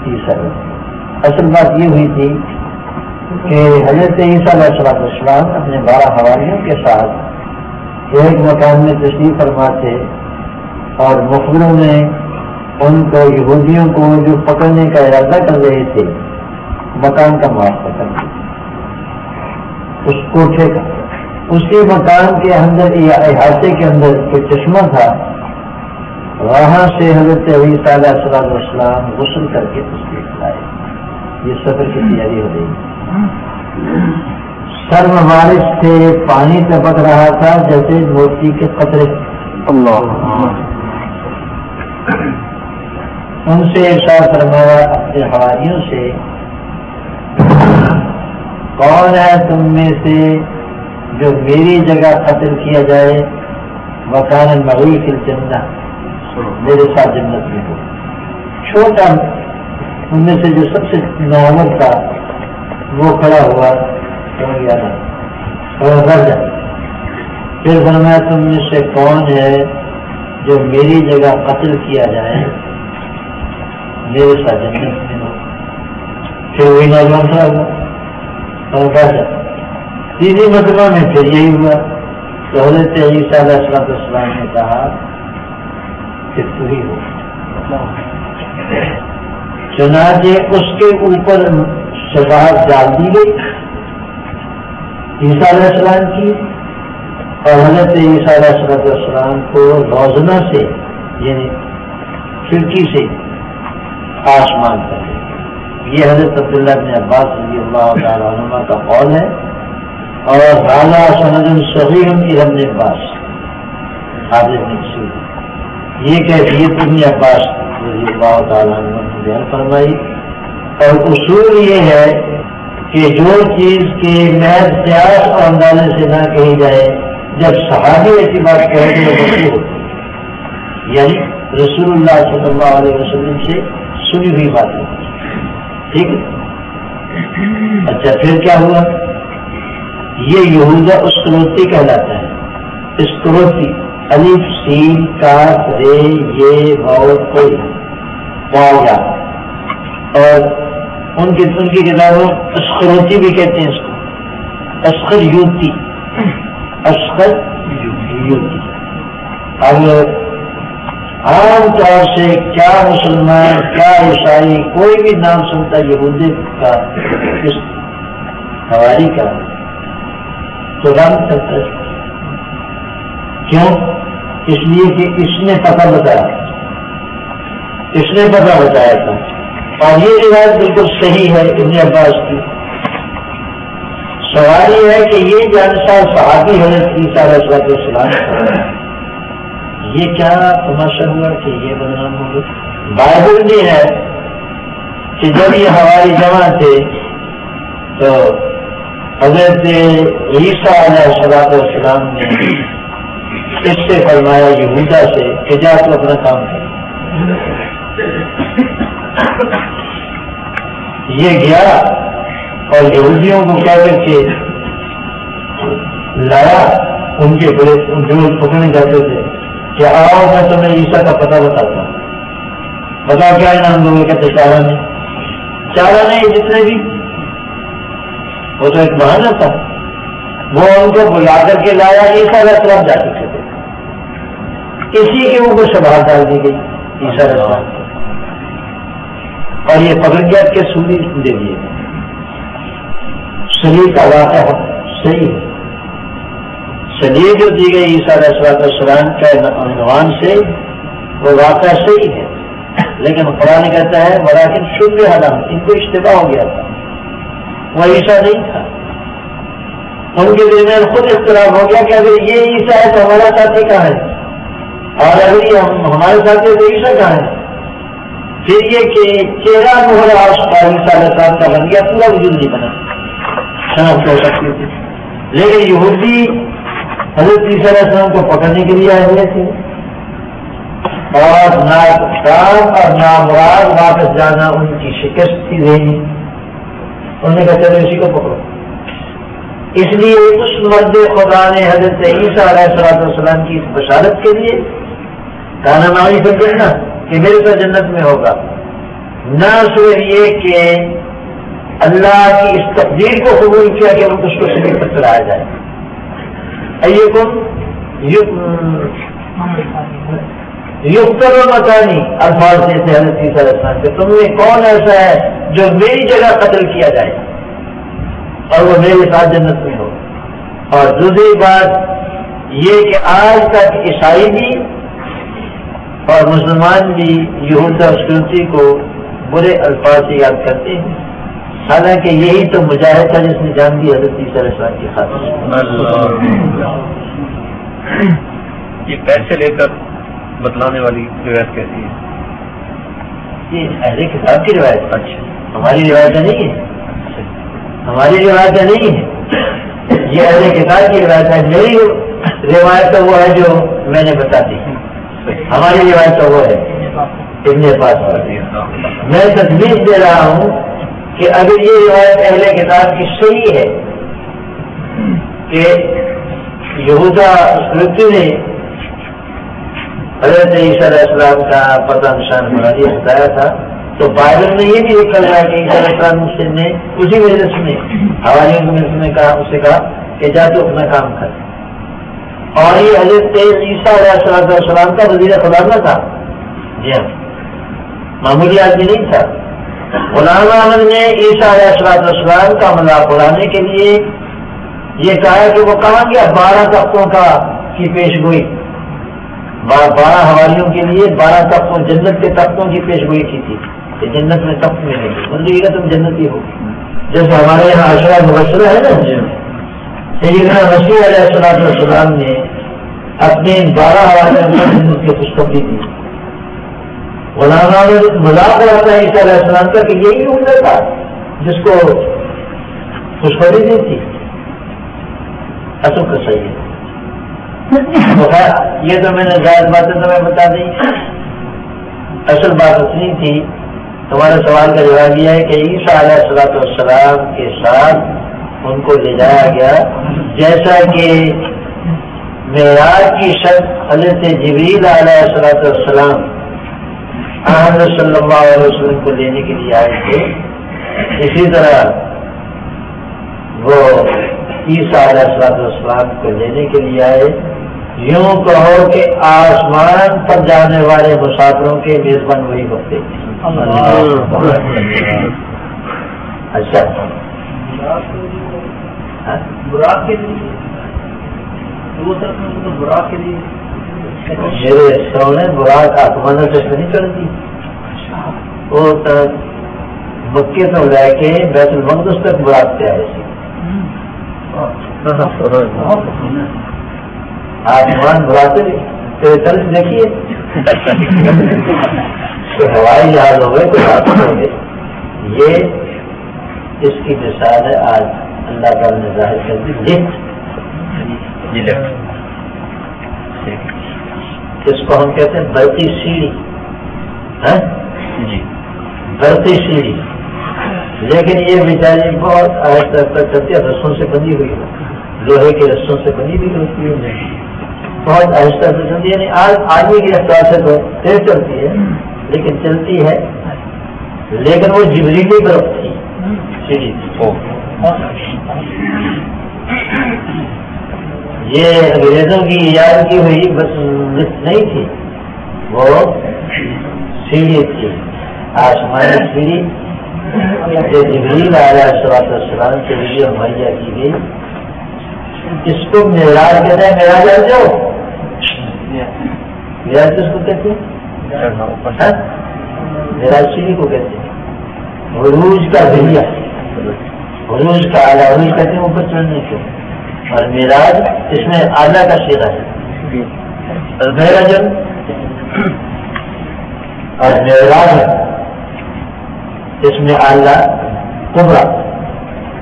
عیسیٰ اصل بات یہ ہوئی تھی کہ حضرت عیسیٰ علیہ السلام اپنے 12 حواریوں کے ساتھ ایک مکان میں تشریف فرما تھے اور مخبروں نے ان کو یہودیوں کو جو پکڑنے کا ارادہ کر رہے تھے مکان کا محاصرہ کر دیا اس کوٹھے کا اسی مکان کے اندر یا احاطے کے اندر ایک چشمہ تھا وہاں سے حضرت عیسیٰ علیہ السلام غسل کر کے تشریف لائے یہ سفر کی تیاری ہو رہی ہے سر بارش سے پانی ٹپک رہا تھا جیسے موتی کے قطرے اللہ ان سے ارشاد فرمایا اپنے حواریوں سے کون ہے تم میں سے جو میری جگہ قتل کیا جائے وکان المغی فی الجنہ میرے ساتھ جنت میں ہو چھوٹا ان میں سے جو سب سے نوعمر تھا وہ کھڑا ہوا پھر فرمایا تم میں سے کون ہے جو میری جگہ قتل کیا جائے میرے ساتھ جنت میں ہو پھر وہی نوجوان کھڑا ہوا تیسری مرتبہ میں پھر یہی ہوا تو حضرت عیسیٰ علیہ السلام نے کہا کہ تو ہی ہو چنانچہ اس کے اوپر شفاعت ڈال دی گئی عیسیٰ علیہ السلام کی اور حضرت عیسیٰ علیہ السلام کو روزنہ سے یعنی کھڑکی سے آسمان کر دیا یہ حضرت عبداللہ بن عباس رضی اللہ تعالیٰ عنہ کا قول ہے اور رالا سند صحیح ابن عباس حافظ ابن کثیر یہ کیفیت ابن عباس رضی اللہ تعالیٰ عنہ نے بیان فرمائی اور اصول یہ ہے کہ جو چیز کے محض قیاس اور اندازے سے نہ کہی جائے جب صحابی ایسی بات کہے تو وہ بچی ہوتی ہے یعنی رسول اللہ صلی اللہ علیہ وسلم سے سنی ہوئی بات ہوتی ہے ٹھیک ہے اچھا پھر کیا ہوا یہ یہودا اسکروتی کہلاتا ہے اسکروتی الف سین کاف رے یہ واو کوئی واو یا اور ان کی کتابوں اسکروتی بھی کہتے ہیں اس کو اسخر یوتی اب عام طور سے کیا مسلمان کیا عیسائی کوئی بھی نام سنتا یہودی کا اس حواری کا تو رنگ کرتا ہے کیوں اس لیے کہ اس نے پتہ بتایا تھا اور یہ روایت بالکل صحیح ہے ابن عباس کی سوال یہ ہے کہ یہ جانسار صحابی حضرت عیسیٰ علیہ السلام یہ کیا تماشا ہوا کہ یہ بدنام ہو گئے بائبل میں ہے کہ جب یہ ہماری جمع تھے تو حضرت عیسیٰ علیہ السلام نے اس سے فرمایا یہودا سے کہ جا تو اپنا کام کر یہ گیا اور یہودیوں کو کہہ کر کے لایا ان کے بڑے جو پکڑنے جاتے تھے کہ آؤ میں تمہیں عیسیٰ کا پتہ بتاتا ہوں. بتاؤ کیا انعام دوں گے؟ کہتے چارہ نہیں جتنے بھی. وہ تو ایک بہانہ تھا. وہ ان کو بلا کر کے لایا. عیسیٰ علیہ السلام جا چکے تھے. اسی کے اوپر شبہات ڈال دی گئی عیسیٰ علیہ السلام کو. اور یہ پکڑ گیا کہ سولی دے دیے. سلیب کا واقعہ صحیح ہے. سلیب جو دی گئی عیسیٰ علیہ السلام کا عنوان سے وہ واقعہ صحیح ہے. لیکن قرآن کہتا ہے ولیکن شبہ لہم، ان کو اشتباہ ہو گیا تھا. وہ عیسیٰ نہیں تھا. ان کے درمیان خود اختلاف ہو گیا کہ اگر یہ عیسیٰ ہے تو ہمارا ساتھی کہاں ہے، اور اگر یہ ہمارے ساتھی ہے تو عیسیٰ کہاں ہے. پھر یہ کہ چہرہ مہر عیسیٰ علیہ السلام کا بن گیا، پورا وجود نہیں بنا، شناخت ہو سکتی تھی. لیکن یہودی حضرت عیسیٰ علیہ السلام کو پکڑنے کے لیے آئے ہوئے تھے، اور ناکام اور نامراد واپس جانا ان کی شکست تھی ذہنی. انہوں نے کہا چلو اسی کو پکڑو. اس لیے اس مرد خدا نے حضرت عیسیٰ علیہ السلام کی اس بشارت کے لیے کہنا معی کرنا کہ میرے ساتھ جنت میں ہوگا. نہ صرف یہ کہ اللہ کی اس تقدیر کو قبول کیا کہ ان کو اس کو سبھی پر چلایا جائے. یقتر و مکانی الفاظ سے حضرت عیسیٰ علیہ السلام کہ تم میں کون ایسا ہے جو میری جگہ قتل کیا جائے اور وہ میرے ساتھ جنت میں ہو. اور دوسری بات یہ کہ آج تک عیسائی بھی اور مسلمان بھی یہود اور سنتی کو برے الفاظ سے یاد کرتے ہیں، حالانکہ یہی تو مجاہد تھا جس نے جان دی حضرت عیسیٰ علیہ السلام کی خاطر. یہ پیسے لے کر بتلانے والی روایت کیسی ہے؟ یہ اہل کتاب کی روایت. اچھا، ہماری روایتیں نہیں ہے. ہماری روایتیں نہیں ہے، یہ اہل کتاب کی روایت ہے. میری روایت تو وہ ہے جو میں نے بتا دی. ہماری روایت تو وہ ہے ابن عباس. میں تجویز دے رہا ہوں کہ اگر یہ روایت اہل کتاب کی صحیح ہے کہ یہودا اسکرپتی نے حضرت عیسیٰ علیہ السلام کا پردہ نشان بنا دیا، بتایا تھا، تو بائبل میں یہ بھی لکھا گیا کہ عیسیٰ علیہ السلام نے اسی مجلس میں حواریوں کے مجلس میں کہا، اسے کہا کہ جا تو اپنا کام کر. اور یہ حضرت عیسیٰ علیہ السلام کا وزیر خدا تھا. جی ہاں، معمولی آدمی نہیں تھا. غلام احمد نے عیسیٰ علیہ السلام کا مذاق اڑانے کے لیے یہ کہا کہ وہ کہاں گیا 12 تختوں کی پیش گوئی، 12 حواریوں کے لیے 12 تختوں، جنت کے تختوں کی پیش گوئی کی تھی کہ جنت میں تخت ملیں گے. مطلب یہ تم جنتی ہو. جیسے ہمارے یہاں عشرہ مبشرہ ہے نا، سیدنا مسیح علیہ السلام نے اپنے 12 حواریوں کو جنت کی خوشخبری دی. غلام احمد مذاق اڑاتا ہے عیسیٰ علیہ السلام کا کہ یہی عمر تھا جس کو خوشخبری دی تھی. اصل کا صحیح ہے. یہ تو میں نے زیادہ باتیں تمہیں بتا دی. اصل بات اتنی تھی، تمہارے سوال کا جواب یہ ہے کہ عیسیٰ علیہ السلام کے ساتھ ان کو لے جایا گیا، جیسا کہ معراج کی شب حضرت جبریل علیہ السلام احمد صلی اللہ علیہ وسلم کو لینے کے لیے آئے تھے، اسی طرح وہ عیسیٰ علیہ السلام کو لینے کے لیے آئے. یوں کہو کہ آسمان پر جانے والے مسافروں کے میزبان وہی ہوتے ہیں. اچھا، براق کے لیے میرے سونے براق آسمانوں سے نہیں چلتی، وہ مکے تو لے کے بیت المقدس تک براق سے آئے تھے. آسمان براتے تیرے طرف دیکھیے تو ہوائی جہاز ہو گئے تو راستے ہو گئے. یہ اس کی مثال ہے. آج اللہ تعالیٰ نے ظاہر کر دی لفٹ. اس کو ہم کہتے ہیں برقی سیڑھی. برقی سیڑھی لیکن یہ بیچاری بہت آہستہ آہستہ چلتی ہے، رسوں سے بندی ہوئی ہے، لوہے کے رسوں سے بندی بھی ہوتی ہے، بہت آہستہ سے چلتی ہے، یعنی آدمی کی رفتار سے تو تیز چلتی ہے لیکن چلتی ہے، لیکن وہ جبریلی طرف تھی سیڑھی تھی۔ یہ انگریزوں کی ایجاد کی ہوئی بس نہیں تھی، وہ سیڑھی تھی، آسمانی سیڑھی جو جبریل علیہ السلام کے لیے مہیا کی گئی۔ اس کو معراج کہتے ہیں۔ معراج جو معراج کس کو کہتے ہیں؟ معراج سیڑھی کو کہتے ہیں، عروج کا ذریعہ، عروج کا اعلیٰ، عروج کہتے ہیں اوپر چڑھنے کو، اور معراج اس میں اعلیٰ کا صیغہ ہے، معراج اور معراج اس میں اعلیٰ کبرا،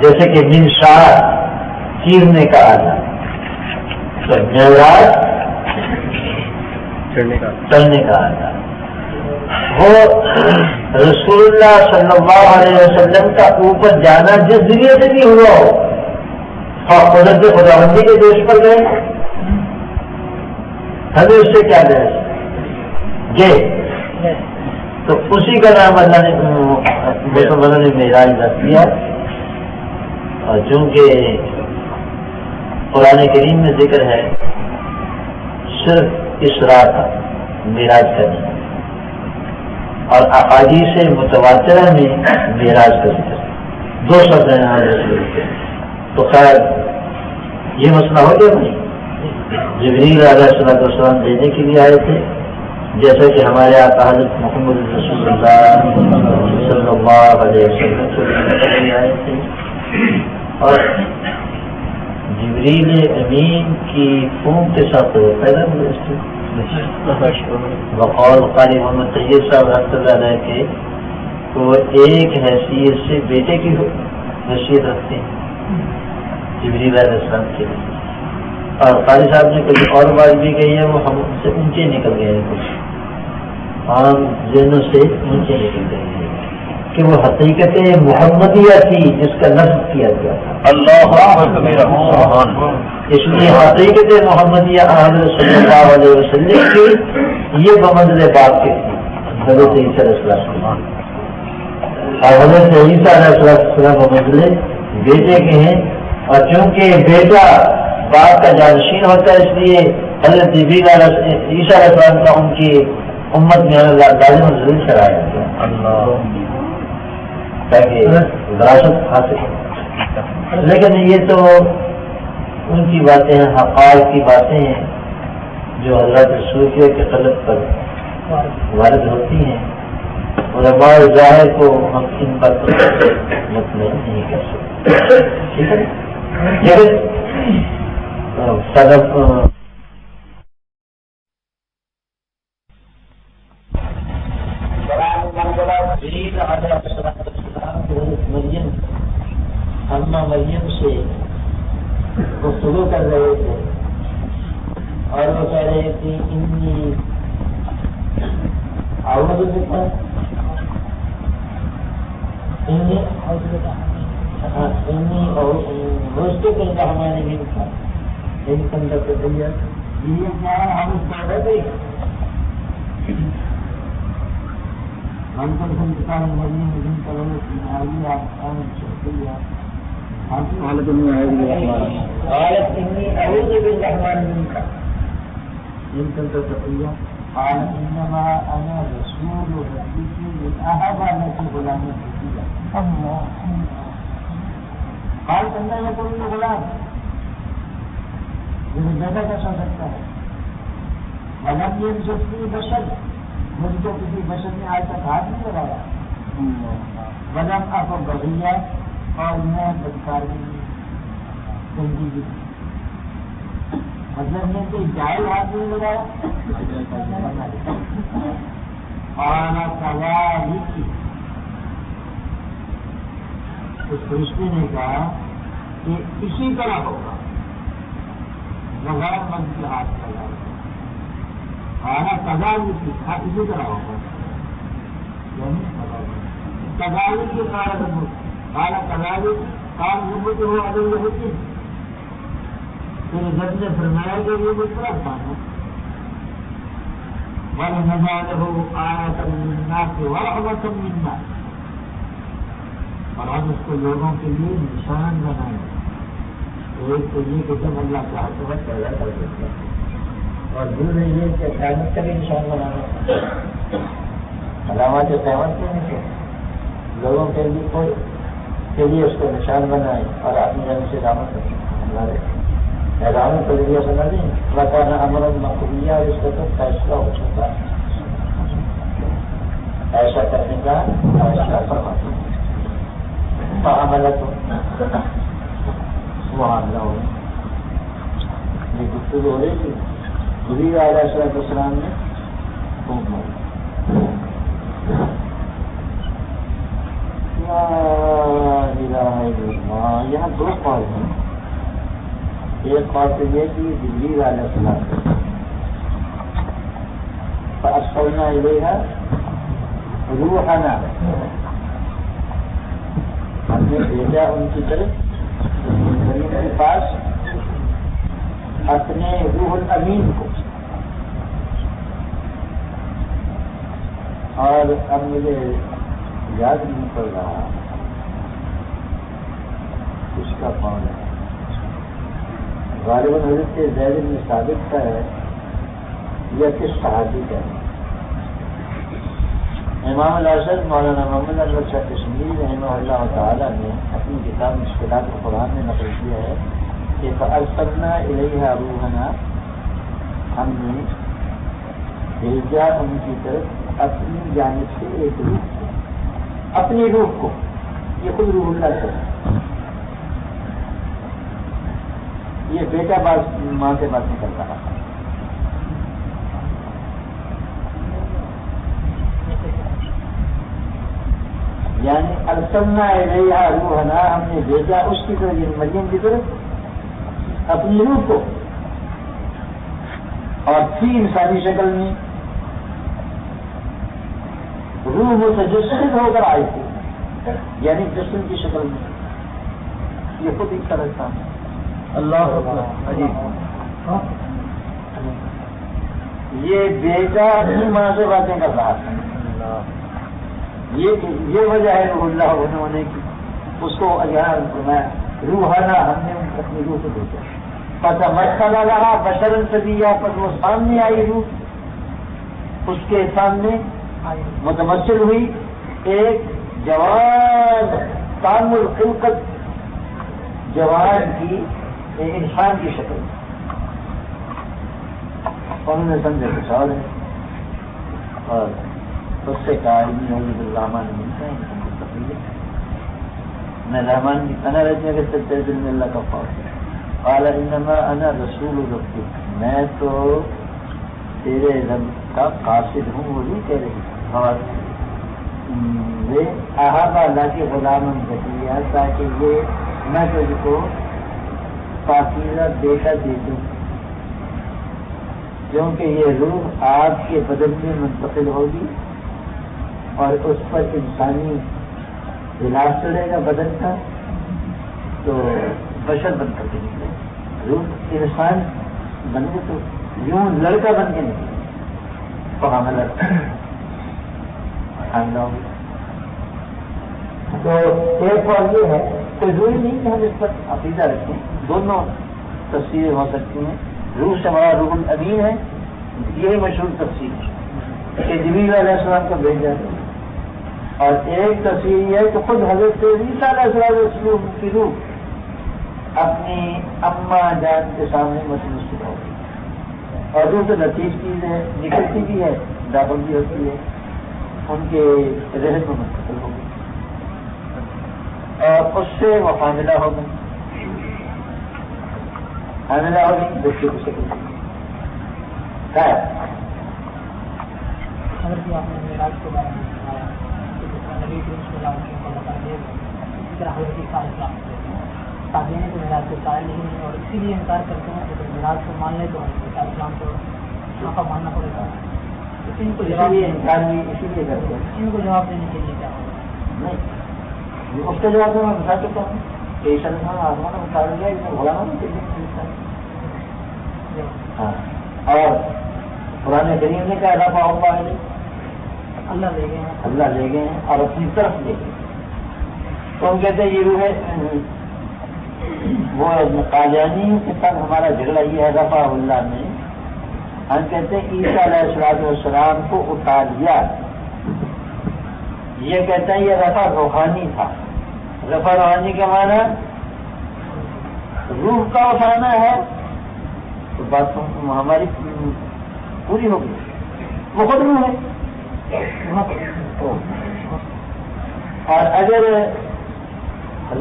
جیسے کہ منشار چیرنے کا اعلیٰ، تو معراج چڑھنے کا اعلیٰ۔ وہ رسول اللہ صلی اللہ علیہ وسلم کا اوپر جانا جس ذریعے سے بھی ہوا ہو، اور قدرت خداوندی کے دیش پر گئے، ہمیں اس سے کیا بحث گئے، تو اسی کا نام اللہ نے معراج رکھ دیا۔ اور چونکہ قرآن کریم میں ذکر ہے صرف اسراء کا، معراج کا نہیں، اور احادیث متواترہ میں معراج کا ذکر ہے، دو شبد ہیں۔ تو خیر یہ مسئلہ ہو گیا بھائی، جبریل علیہ السلام دینے کے لیے آئے تھے، جیسا کہ ہمارے آقا حضرت محمد رسول اللہ صلی اللہ علیہ وسلم آئے تھے، اور جبریل امین کی فون کے ساتھ پیدا ہوئے۔ وقال قاری محمد طیب صاحب رحمۃ اللہ علیہ کے تو ایک حیثیت سے بیٹے کی حیثیت رکھتے ہیں جبریل علیہ السلام کے لیے، اور قاری صاحب نے کبھی اور بات بھی کہی ہے، وہ ہم سے اونچے نکل گئے ہیں، کچھ عام ذہنوں سے اونچے نکل گئے ہیں، کہ وہ حقیقت محمدیہ تھی جس کا نصب کیا گیا تھا۔ اس لیے حقیقت محمدیہ حضرت صلی اللہ علیہ وسلم کی یہ بمنزل باپ کے تھی، حضرت عیسیٰ علیہ السلام، اور حضرت عیسیٰ علیہ السلام بمنزل بیٹے کے ہیں، اور چونکہ بیٹا باپ کا جانشین ہوتا ہے، اس لیے حضرت عیسیٰ علیہ السلام کا ان کی امت میں لازم ضرور چڑھایا گیا تاکہ وراثت حاصل ہو۔ لیکن یہ تو ان کی باتیں ہیں، حقائق کی باتیں ہیں جو حضرت صوفیہ کے قلب پر وارد ہوتی ہیں، علماء ظاہر کو ہم ان باتوں سے مطمئن نہیں کر سکتے، ٹھیک ہے۔ لیکن مریم اما مریم سے گفتگو کر رہے تھے، اور وہ کہہ رہے تھے انی اعوذ بک انی روشتے کے رحمان منک ان کندا تدیا، یہ کیا ہم اس پڑھ رہے تھے ہم کو سنتان مریم جن کا آگے آپ حالت میں قالت انی اعوذ بالرحمن منک ان كنت تقيا قال انما انا رسول ربك لاهب لك غلاما زكيا الله قال كنا يكون غلام یہ بیٹا کیسا سکتا ہے، ولم يمسسني بشر، مجھ کو کسی بشر نے آج تک ہاتھ نہیں لگایا، ولم اک بغیا، اور میں بدکار بھی گندی بھی، مطلب میں کوئی جائل ہاتھ نہیں لگایا، اس فرشتے نے کہا کہ اسی طرح ہوگا، بغیر من کے ہاتھ لگا، آنا تغالی کی اسی طرح ہوگا، یعنی تغالی کے کارن کالا کلاری کام نبوت ہو عدل ہوتی پھر جب نے فرمایا کہ یہ بڑا آسان ہے وَلَنَجْعَلَهُ آیَةً لِلنَّاسِ وَرَحْمَةً مِنَّا، اور ہم اس کو لوگوں کے لیے نشان بنائیں گے. ایک تو یہ کہ جب اللہ چاہتے ہیں پیدا کر دیتے ہیں، اور دوسرے یہ کہ قیامت کا بھی نشان بنانا. علامات قیامت کے نہیں تھے لوگوں کے لیے اس کو نشان بنائیں اور اپنی جگہ سے دعوت کریں. میدان تجریہ سنا نہیں بتانا امر مقبولیہ، اور اس کا تو فیصلہ ہو چکا ہے. ایسا کرنے کا فیصلہ فرماتے ہیں عملت سبحان اللہ. یہ گفتگو ہو رہی تھی نبی علیہ السلام نے خوب یہاں دو قول ہیں. ایک قول تو یہ کہ جبریل علیہ السلام فأرسلنا إليها روحنا، ہم نے بھیجا ان کی طرف مریم کے پاس اپنے روح الامین کو. اور اب مجھے یاد نہیں پڑ رہا اس کا کون ہے. غالباً حضرت زید بن ثابت کا ہے یا کس صحابی کا ہے. امام الاشد مولانا محمد انور شاہ کشمیری رحمہ اللہ تعالیٰ نے اپنی کتاب مشکلات القرآن میں نقل کیا ہے کہ فأرسلنا إليها روحنا، ہم نے بھیجا ان کی طرف اپنی جانب سے ایک روح، اپنی روح کو. یہ خود روح اللہ سے یہ بیٹا ماں سے بات نہیں کر رہا. یعنی ارسلنا الیہا روحنا، ہم نے بھیجا اس کی طرف یعنی مریم کی طرف اپنی روح کو، اور تھی انسانی شکل میں. روح متجسد ہو کر آئی تھی یعنی جسم کی شکل میں. یہ خود ایک طرح کا اللہ عجیب. یہ بیٹا اپنی ماں سے باتیں کر رہا تھا. یہ وجہ ہے روح اللہ ہونے کی. اس کو روحانہ ہم نے اپنی روح کو بھیجا. پتہ مسئلہ رہا بشرن صدیہ پر وہ سامنے آئی روح، اس کے سامنے متمثل ہوئی ایک جوان کامل خلقت، جوان کی انسان کی شکل. انہوں نے سمجھا کچھ اور ہے اور اس سے کہا الرحمان ملتا ہے. میں رحمان کی پناہ رہتے ہیں کہ تیرے دل میں اللہ کا خوف ہے. قال انما انا رسول ربک، میں تو تیرے رب کا قاصد ہوں. وہی کہہ رہی احابہ اللہ کے غلام بچیا تاکہ یہ میں تجھ کو پاکیزہ بیٹا دے دوں، کیونکہ یہ روح آپ کے بدن میں منتقل ہوگی اور اس پر انسانی علاج چلے گا بدن کا، تو بشر بن کر کے نکلے. روح انسان بن کے تو یوں لڑکا بن کے نکلے تو حاملہ تو ایک اور یہ ہے کوئی ضروری نہیں کہ ہم اس پر عقیدہ رکھیں. دونوں تفسیریں ہو سکتی ہیں. روح سے ہمارا روح الامین ہے، یہی مشہور تفسیر ہے کہ جبریل علیہ السلام کو بھیجا. اور ایک تفسیر یہ ہے کہ خود حضرت عیسیٰ علیہ السلام کی روح اپنی اماں جان کے سامنے متمثل ہوگی. اور روح تو لطیف چیز ہے، نکلتی بھی ہے، داخل بھی ہوتی ہے، ان کے ذہن میں منتقل ہوگی اور اس سے وہ حاملہ ہوگی. حاملہ ہوگی بچے کو شکل کیا ہے. اگر کہ آپ نے معراج کے بارے میں بتایا کہ جس طرح نبی کریم صلی اللہ علیہ وسلم کو بتا دیا اسی طرح حضرت عیسیٰ علیہ السلام تابعین کو معراج سے قائل نہیں ہے اور اسی لیے انکار کرتے ہیں کہ معراج کو مان لیں تو حضرت عیسیٰ علیہ السلام کو وہاں کا ماننا پڑے گا. ان کو جواب انکار بھی اسی لیے کرتے ہیں. ان کو جواب دینے کے لیے کیا ہوگا؟ نہیں اس کا جواب میں بتا چکا ہوں کہ عیسیٰ علیہ السلام آسمان میں اتار لیا، اس میں غلاموں میں ملتا ہے. ہاں، اور قرآن کریم نے کہا رفع اللہ علیہ، اللہ لے گئے ہیں. اللہ لے گئے ہیں اور اپنی طرف لے گئے. تو ہم کہتے ہیں یہ روح وہ قادیانی کے ساتھ ہمارا جھگڑا یہ ہے رفع اللہ میں. ہم کہتے ہیں عیسیٰ علیہ السلام کو اتار لیا. یہ کہتے ہیں یہ رفع روحانی تھا. رفع روحانی کا معنی روح کا اٹھانا ہے. تو بات ہماری پوری ہوگی. وہ خود روح ہے. اور اگر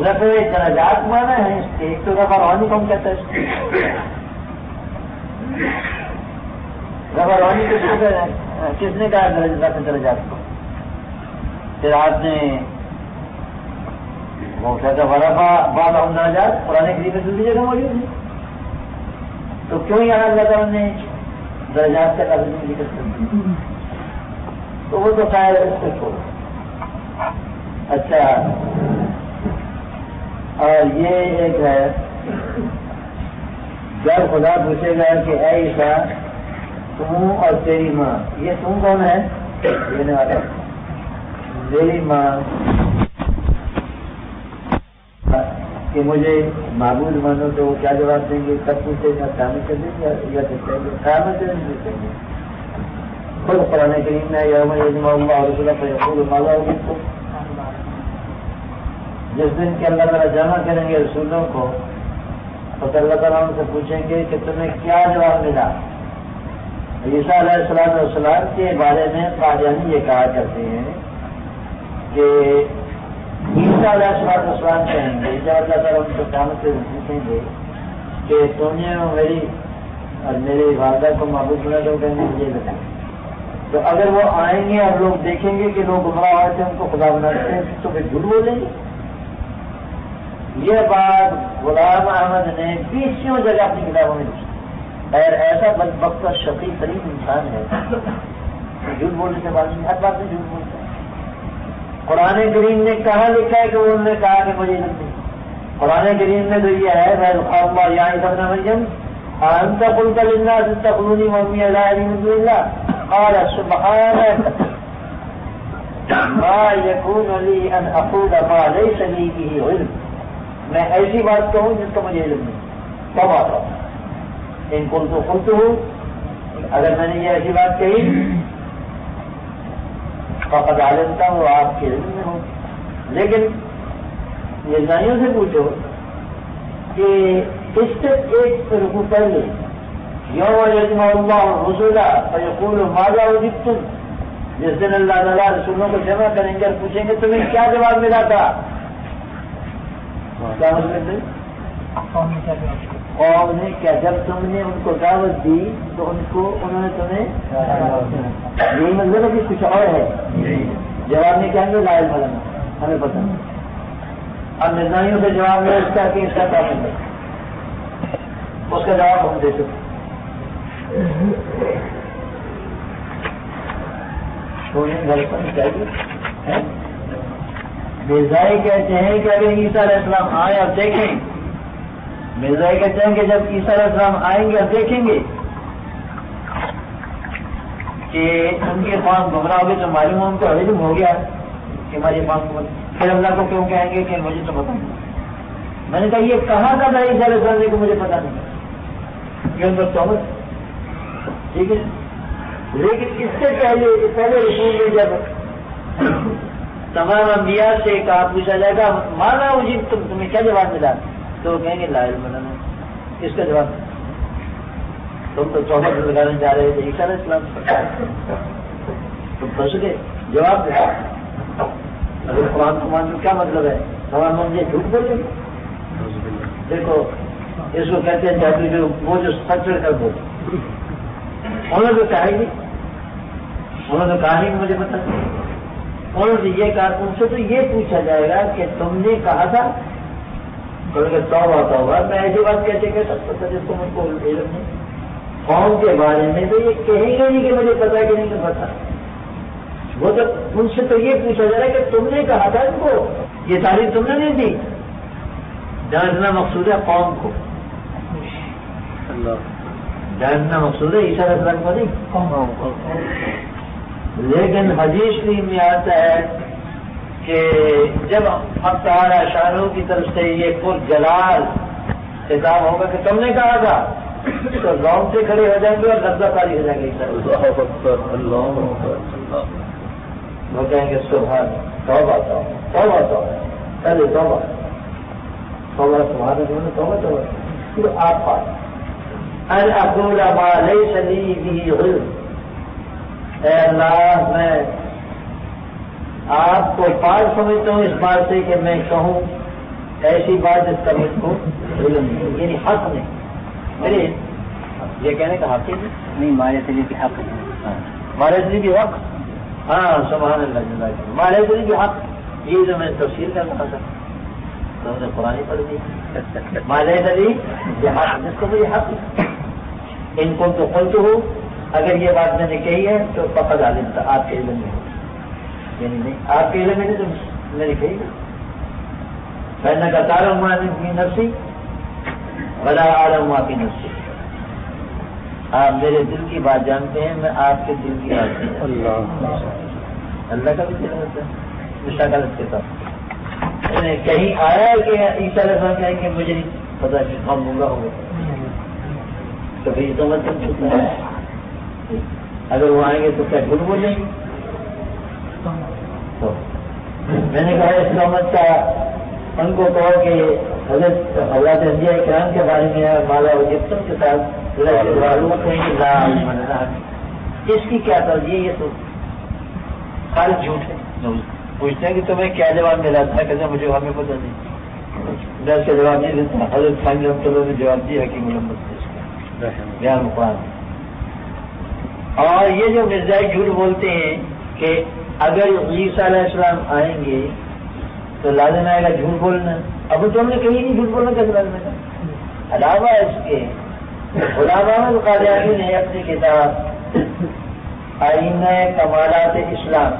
رفع درجات مانا ہے اس کے، تو رفع روحانی کو ہم کہتے ہیں. رفع روحانی کس نے کہا رفع درجات کو؟ پھر آپ نے وہ کہتا رفع بعض الناجات قرآن کریم میں دوسری جگہ موجود ہے. تو کیوں یہاں اللہ تعالیٰ نے درجات کا لفظ ذکر کر دیا؟ تو وہ تو خیر اس کو چھوڑو. اچھا، اور یہ ایک ہے جب خدا پوچھے گا کہ اے عیسیٰ تم اور تیری ماں، یہ تم کون ہے؟ دینے والا میری ماں، کہ مجھے معبود مانو، تو وہ کیا جواب دیں گے؟ سب پوچھے گا قیامت کے دن یا قیامت کے دن پوچھیں گے. خود قرآن کریم میں یوم یجمع اللہ رسولہ فیقول ماذا اجبتم، جس دن کے اللہ تعالیٰ جمع کریں گے رسولوں کو، تو اللہ تعالیٰ ان سے پوچھیں گے کہ تمہیں کیا جواب ملا. عیسیٰ علیہ السلام کے بارے میں قادیانی یہ کہا کرتے ہیں کہ عیسیٰ علیہ السلام کہیں گے جب اللہ تعالیٰ ان کو قیامت سے پوچھیں گے کہ تم نے میری اور میری والدہ کو معبود بنا دو، کہیں گے یہ بتائیں. تو اگر وہ آئیں گے اور لوگ دیکھیں گے کہ لوگ گمراہ ہوئے تھے ان کو خدا بناتے ہیں، تو پھر جھوٹ بولیں گے. یہ بات غلام احمد نے 20 جگہ اپنی کتابوں میں لکھی. اور ایسا بدبخت اور شقی ترین انسان ہے جھوٹ بولنے سے بات نہیں، ہر بات میں جھوٹ بولتا ہے. قرآن کریم نے کہاں لکھا ہے کہ انہوں نے کہا کہ مجھے علم نہیں؟ قرآن کریم میں تو یہ ہے اللہ یا عیسی ابن مریم انت قلت للناس اتخذوني وامي الهين من دون الله قال سبحانك ما يكون لي ان اقول ما ليس لي به علم. میں ایسی بات کہوں جس کا مجھے علم نہیں. توبہ ان قلت ہوں، اگر میں نے یہ ایسی بات کہی فقد علمتا وہ آپ کے علم میں ہو. لیکن یہ جانیوں سے پوچھو کہ اس سے ایک رکوع پہلے یوم یجمع اللہ رسولہ فیقول ماذا اجبتم، جس دن اللہ تعالیٰ رسولوں کو جمع کریں گے اور پوچھیں گے تمہیں کیا جواب ملا تھا. کیا مطلب ہے؟ قوم نے کیا جب تم نے ان کو دعوت دی تو انہوں نے تمہیں یہی مطلب ہے کہ کچھ اور ہے. جواب میں کہیں گے لا علم لنا، ہمیں پتہ نہیں. اب نظامیوں سے جواب ہے اس کا کہ اس کا تعلق ہے، اس کا جواب ہم دے سکتے. گھر پر چاہیے مرزائی کہتے ہیں کہ اگر عیسیٰ علیہ السلام آئے اور دیکھیں، مرزائی کہتے ہیں کہ جب عیسیٰ علیہ السلام آئیں گے اور دیکھیں گے کہ ان کے قوم گمراہ ہوگی تو معلوم ان کو علم ہو گیا کہ ہماری قوم کو، پھر اللہ کو کیوں کہیں گے کہ مجھے تو پتہ نہیں. میں نے کہا یہ کہاں کا تھا عیسیٰ علیہ السلام کو مجھے پتہ نہیں، یہ ان کو توبہ. ٹھیک ہے، لیکن اس سے پہلے رسول نے جب تمام انبیاء سے کہا پوچھا جائے گا مانا اجیب تمہیں کیا جواب ملا، تو وہ کہیں گے لا علم لنا. اس کا جواب تم تو توبہ لگانے جا رہے تھے عیسیٰ علیہ السلام تم پھنس گئے. جواب دے اگر قرآن کو مان کیا مطلب ہے؟ سوال مجھے جھوٹ بولے. دیکھو اس کو کہتے ہیں جب وہ جو سچ کر بولے، انہوں نے کہا ہی مجھے پتہ نہیں. انہوں نے یہ کہا ان سے تو یہ پوچھا جائے گا کہ تم نے کہا تھا، توبہ میں ایسی بات کیسے کہہ سکتا تھا جس کو مجھ کو علم نہیں. قوم کے بارے میں تو یہ کہیں گے نہیں کہ مجھے پتا کہ نہیں پتا. وہ تو ان سے تو یہ پوچھا جائے گا کہ تم نے کہا تھا ان کو یہ تعریف تم نے نہیں دی، جاننا مقصود ہے قوم کو، جاننا مقصود ہے عیسیٰ علیہ السلام کو نہیں. لیکن حدیث شریف میں آتا ہے کہ جب اب تعالیٰ شانوں کی طرف سے یہ پر جلال خطاب ہوگا کہ تم نے کہا تھا، تو لوگ سے کھڑے ہو جائیں گے اور غضب کاری ہو جائیں گے. وہ کہیں گے سبحان توبہ توبہ توبہ پہلے توبہ توبہ تمہارے دونوں توبہ توبہ. پھر آپ پاس ان اقول ما لیس لی به علم، اے اللہ میں آپ کو پاک سمجھتا ہوں اس بات سے کہ میں کہوں ایسی بات جس کا مجھ کو علم نہیں، یعنی حق نہیں میرے. یہ کہنے کا حق ہی نہیں، مارے تلی کی حق نہیں، مارے تلی کی حق. ہاں سبحان اللہ جزاک اللہ. مارے تلی کی حق یہ جو میں تفسیر کر رہا تھا تو نے قرآن پڑھ دی. مارے تلی یہ حق جس کو مجھے حق ان کو تو قلت ہو، اگر یہ بات میں نے کہی ہے تو فقط عالم تھا آپ کے علم میں، یعنی نہیں آپ کے علم میں نہیں تو میں نے کہی نا. میں کا تعلم کی نفسی ولا عالم کی نفسی، آپ میرے دل کی بات جانتے ہیں، میں آپ کے دل کی بات جانتا ہوں. اللہ کا بھی دل ہوتا ہے مشاغلت کے ساتھ. کہیں آیا کہ عیسیٰ علیہ السلام کہیں کہ مجھے نہیں پتا کہ ہم گمراہ ہو گئے، تو پھر تو مطلب چھوٹنا ہے. اگر وہ آئیں گے تو کیا جھوٹ بولیں گے؟ تو میں نے کہا اس امت کا ان کو کہو کہ حضرت انبیاء کرام کے بارے میں مالا و جبتن کے ساتھ اس کی کیا ترجیح؟ یہ تو خالص جھوٹ ہے. پوچھتے ہیں کہ تمہیں کیا جواب ملا تھا، کہتے ہیں مجھے ہمیں پتہ نہیں. میں اس کا جواب نہیں دیتا. حضرت خان رحمۃ اللہ نے جواب دیا کہ ملمت بیان مقام. اور یہ جو مرزائی جھوٹ بولتے ہیں کہ اگر عیسیٰ علیہ السلام آئیں گے تو لازم آئے گا جھوٹ بولنا. اب تم نے کہیں نہیں جھوٹ بولنا کیسے لازم ہے؟ علاوہ اس کے غلام احمد قادیانی نے اپنی کتاب آئینہ کمالات اسلام،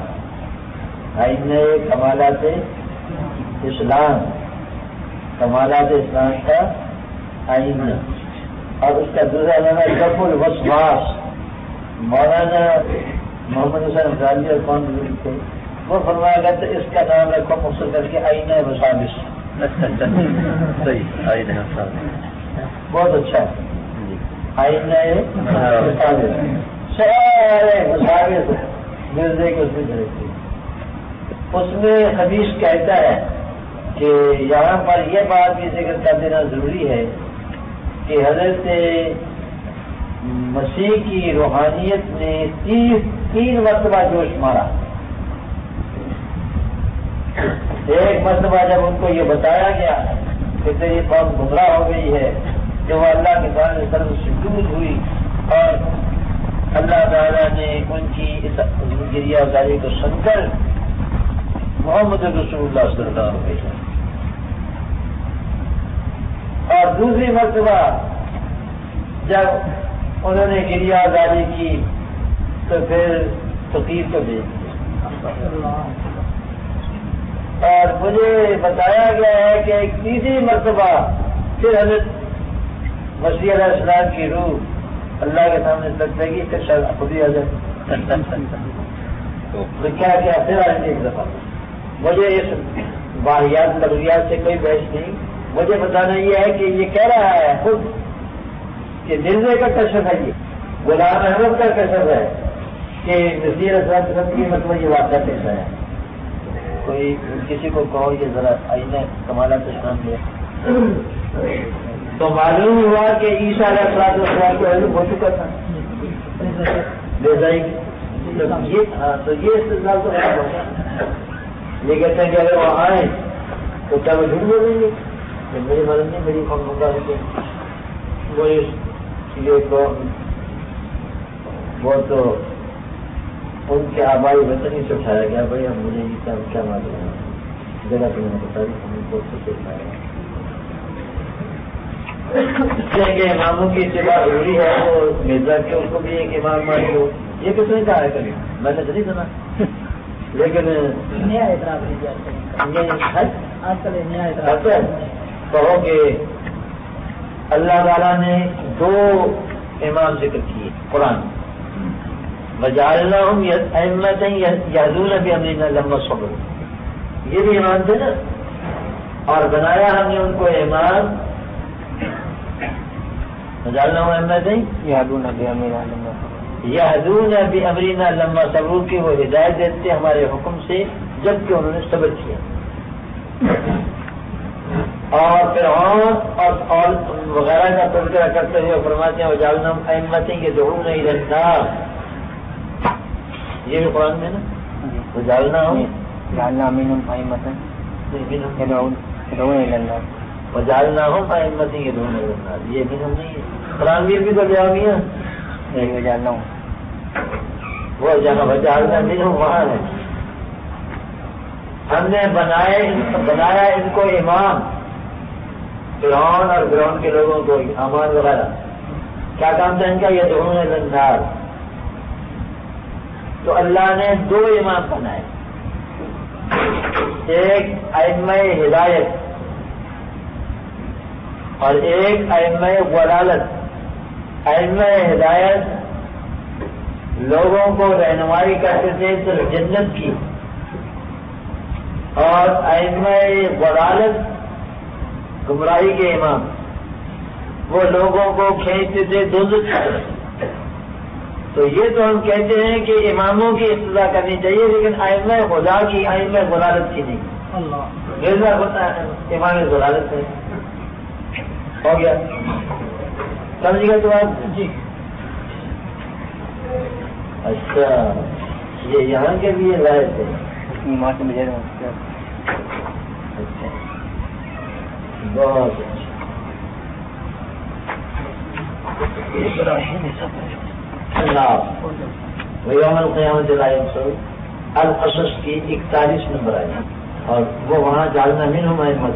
آئینہ کمالات اسلام، کمالات اسلام کا آئینہ، اور اس کا دوسرا نام ہے رب الوسواس. مولانا محمد حسین غازی اور کون بزرگ تھے، وہ فرمایا گیا تو اس کا نام رکھو مختصر کر کے آئینہ وسابس. صحیح آئینہ وسابس بہت اچھا ہے. آئینہ وسابس سارے وسابس مرزے کے اس میں جھڑکتے. اس میں حدیث کہتا ہے کہ یہاں پر یہ بات بھی ذکر کر دینا ضروری ہے کہ حضرت مسیح کی روحانیت نے 3 مرتبہ جوش مارا. ایک مرتبہ جب ان کو یہ بتایا گیا کہ تیری قوم گمراہ ہو گئی ہے، جو وہ اللہ کے سامنے طرف سے ڈوب ہوئی اور اللہ تعالیٰ نے ان کی اس گریہ زاری کو سن کر محمد رسول اللہ صلی اللہ علیہ وسلم. اور دوسری مرتبہ جب انہوں نے گریہ زاری کی تو پھر فقیر کو بھیج دیا. اور مجھے بتایا گیا ہے کہ ایک تیسری مرتبہ پھر حضرت مسیح علیہ السلام کی روح اللہ کے سامنے تک لگی، پھر شاید خود ہی آ جائے. تو کیا پھر آئیں گے ایک دفعہ. مجھے اس واحیات لفظیات سے کوئی بحث نہیں. مجھے بتانا یہ ہے کہ یہ کہہ رہا ہے خود کہ مرزے کا کشف ہے، یہ غلام احمد کا کشف ہے کہ مسیح علیہ السلام کی مطلب یہ واقعہ کیسا ہے. کوئی کسی کو کہو یہ ذرا آئینہ کمالات اسلام دے تو معلوم ہوا کہ عیسیٰ علیہ السلام کو علم ہو چکا تھا. تو یہ استدلال تو خراب ہوگا. یہ کہتے ہیں کہ اگر وہ آئیں تو کیا وہ جھوٹ بولیں گے کہ میری مدد نہیں، میری قوم گمراہ ہو گئی. وہ تو ان کے آبائی وطن ہی سے اٹھایا گیا. بھائی ہم مجھے یہ کیا معلوم ہے، جگہ تو میں نے بتا دی ہم کو سے اٹھایا. کہ اماموں کی اتباع ضروری ہے تو مرزا کے اس کو بھی ایک امام مان لو. یہ کس نے کہا ہے کبھی؟ میں نے تو نہیں سنا. لیکن نیا اعتراض آج کل نیا اعتراض کہو کہ اللہ تعالیٰ نے دو امام ذکر کیے قرآن وجعلناہم ائمۃ یہدون بامرنا لما صبروا، یہ بھی امام تھے نا، اور بنایا ہم نے ان کو امام وجعلناہم ائمۃ یہدون بامرنا لما صبروا، کہ وہ ہدایت دیتے ہمارے حکم سے جبکہ انہوں نے صبر کیا. اور فرعون اور وغیرہ کا تذکرہ کرتے ہوئے فرماتے ہیں وجعلناہم ائمۃ یدعون الی النار، یہ بھی قرآن میں نا وجعلناہم منہم ائمۃ یدعون الی النار، وجعلناہم ائمۃ یدعون الی النار، یہ منہم نہیں ہے. قرآن بھی تو جواب ہے وجعلناہم، وہ جہاں وجعلنا منہم وہاں ہے. ہم نے بنایا ان کو امام، فرعون اور فرعون کے لوگوں کو حامان وغیرہ. کیا کام تھا ان کا؟ یدعون الی النار. تو اللہ نے دو امام بنائے، ایک ائمہ ہدایت اور ایک ائمہ ضلالت. ائمہ ہدایت لوگوں کو رہنمائی کرتے تھے صرف جنت کی، اور ائمہ ضلالت گمراہی کے امام، وہ لوگوں کو کھینچتے تھے دوزخ کی طرف. تو یہ تو ہم کہتے ہیں کہ اماموں کی اقتدا کرنی چاہیے، لیکن ائمہ خدا کی، ائمہ ضلالت کی نہیں. مرزا امام ضلالت ہے. ہو گیا سمجھ گئے تو آپ؟ جی. اچھا، یہ یہاں کے لیے ظاہر ہے. اچھا، بہت اچھا. یوم القیامت لا ینصر القصص کی 41 نمبر آئی، اور وہ وہاں جعلنا منہم ائمۃ.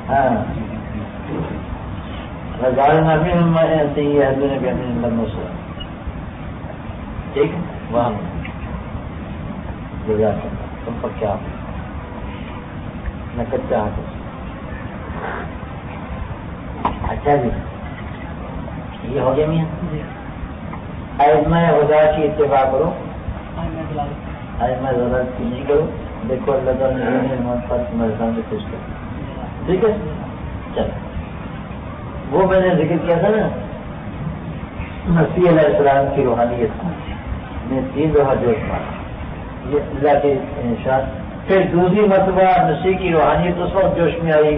ہاں، جعلنا منہم ائمۃ یہدون بامرنا لما صبروا. ٹھیک ہے، وہاں تم پر کیا میں کچا ہوں. اچھا جی، یہ ہو گیا میاں. ائمہ خدا کی اتباع کرو، ائمہ ضلالت کی نہیں کرو. دیکھو اللہ تعالیٰ نے ہمارے پاس تمہارے سامنے پیش کر. ٹھیک ہے، چلو. وہ میں نے ذکر کیا تھا نا مسیح علیہ السلام کی روحانیت میں 3 دفعہ جوش مارا، یہ اللہ کے انشاء. پھر دوسری مرتبہ مسیح کی روحانیت اس وقت جوش میں آئی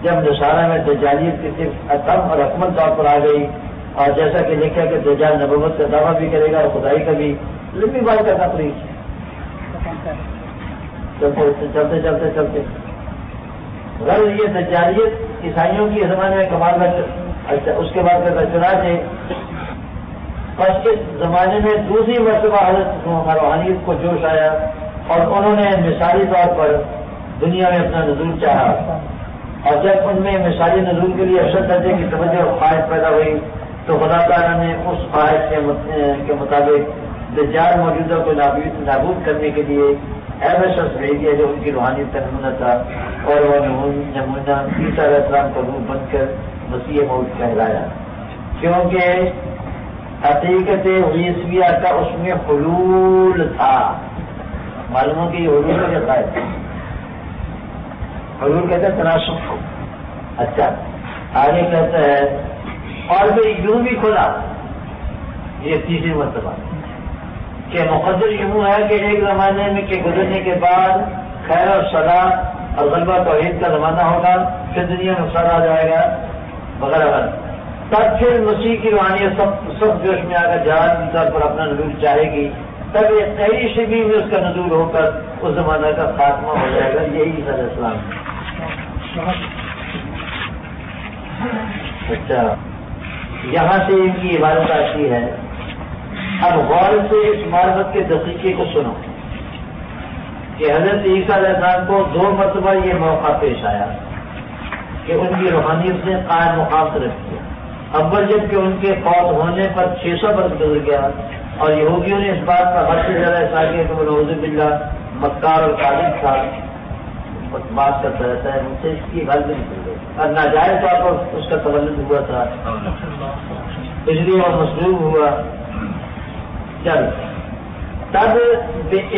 جب نصارہ میں دجالیت کی صرف اتم اور اکمل طور پر آ گئی، اور جیسا کہ لکھا کہ دجال نبوت کا دعویٰ بھی کرے گا اور خدائی کا بھی. لمبی بات کا تقریر چلتے چلتے چلتے غرض یہ دجالیت عیسائیوں کی زمانے میں کمال کا. اچھا، اس کے بعد کا چنانچہ بس اس زمانے میں دوسری مرتبہ حضرت روحانیت کو جوش آیا، اور انہوں نے مثالی طور پر دنیا میں اپنا نزول چاہا. اور جب ان میں مثالی نزول کے لیے اشد درجے کی توجہ اور خواہش پیدا ہوئی تو خدا تعالیٰ نے اس خواہش کے مطابق دجال موجودہ کو نابود کرنے کے لیے ایسا شخص بھیج دیا جو ان کی روحانیت کا نمونہ تھا، اور وہ نمونہ عیسیٰ علیہ السلام کا روح بن کر مسیح موعود کہلایا. کیونکہ حقیقت عیسویہ کا اس میں حلول تھا. معلوم ہو کہ یہ حلول کا کہتا ہے، حلول کہتے ہیں تناسب کو. اچھا، آگے کہتا ہے اور پھر یوں بھی کھلا، یہ تیسری مرتبہ کہ مقدر یوں ہے کہ ایک زمانے میں کے گزرنے کے بعد خیر اور صلاح اور غلبہ توحید کا زمانہ ہوگا، پھر دنیا میں فساد آ جائے گا وغیرہ وغیرہ. تب پھر مسیح کی روحانیت سب جوش میں آ کر جہاد کی طور پر اپنا نزول چاہے گی. تب ایک نئی شبی میں اس کا نزول ہو کر اس زمانہ کا خاتمہ ہو جائے گا. یہی عیسیٰ علیہ السلام. اچھا، یہاں سے ان کی عبادت آتی ہے. اب غور سے اس معرفت کے دقیقے کو سنو کہ حضرت عیسیٰ علیہ السلام کو 2 مرتبہ یہ موقع پیش آیا کہ ان کی روحانیت نے قائم مقام رکھ کیا. اول جب کہ ان کے فوت ہونے پر 600 برس گزر گیا اور یہودیوں نے اس بات پر حد سے زیادہ احساس کیا کہ وہ نعوذ باللہ مکار اور کاذب تھا، بات کرتا رہتا ہے، مجھ سے اس کی غلط نکل گئی اور ناجائز طور پر اس کا تولد ہوا تھا، اس لیے وہ مصلوب ہوا۔ چل تب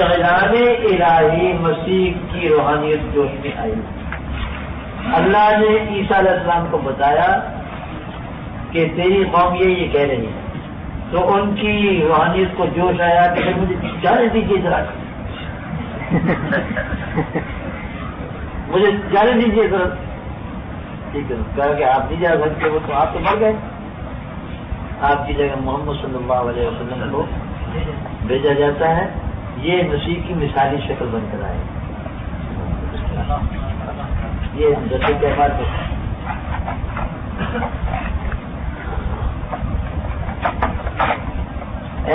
اعلان الہی مسیح کی روحانیت جوش میں آئی۔ اللہ نے عیسیٰ علیہ السلام کو بتایا کہ تیری قوم یہ کہہ رہی ہے، تو ان کی روحانیت کو جوش آیا کہ مجھے جانے دیجیے ذرا، مجھے جانے دیجیے ذرا۔ ٹھیک ہے، کہا کہ آپ نہیں جا سکتے، وہ تو آپ تو مر گئے، آپ کی جگہ محمد صلی اللہ علیہ وسلم کو بھیجا جاتا ہے، یہ مسیح کی مثالی شکل بن کر آئے۔ یہ جیسے کہ بات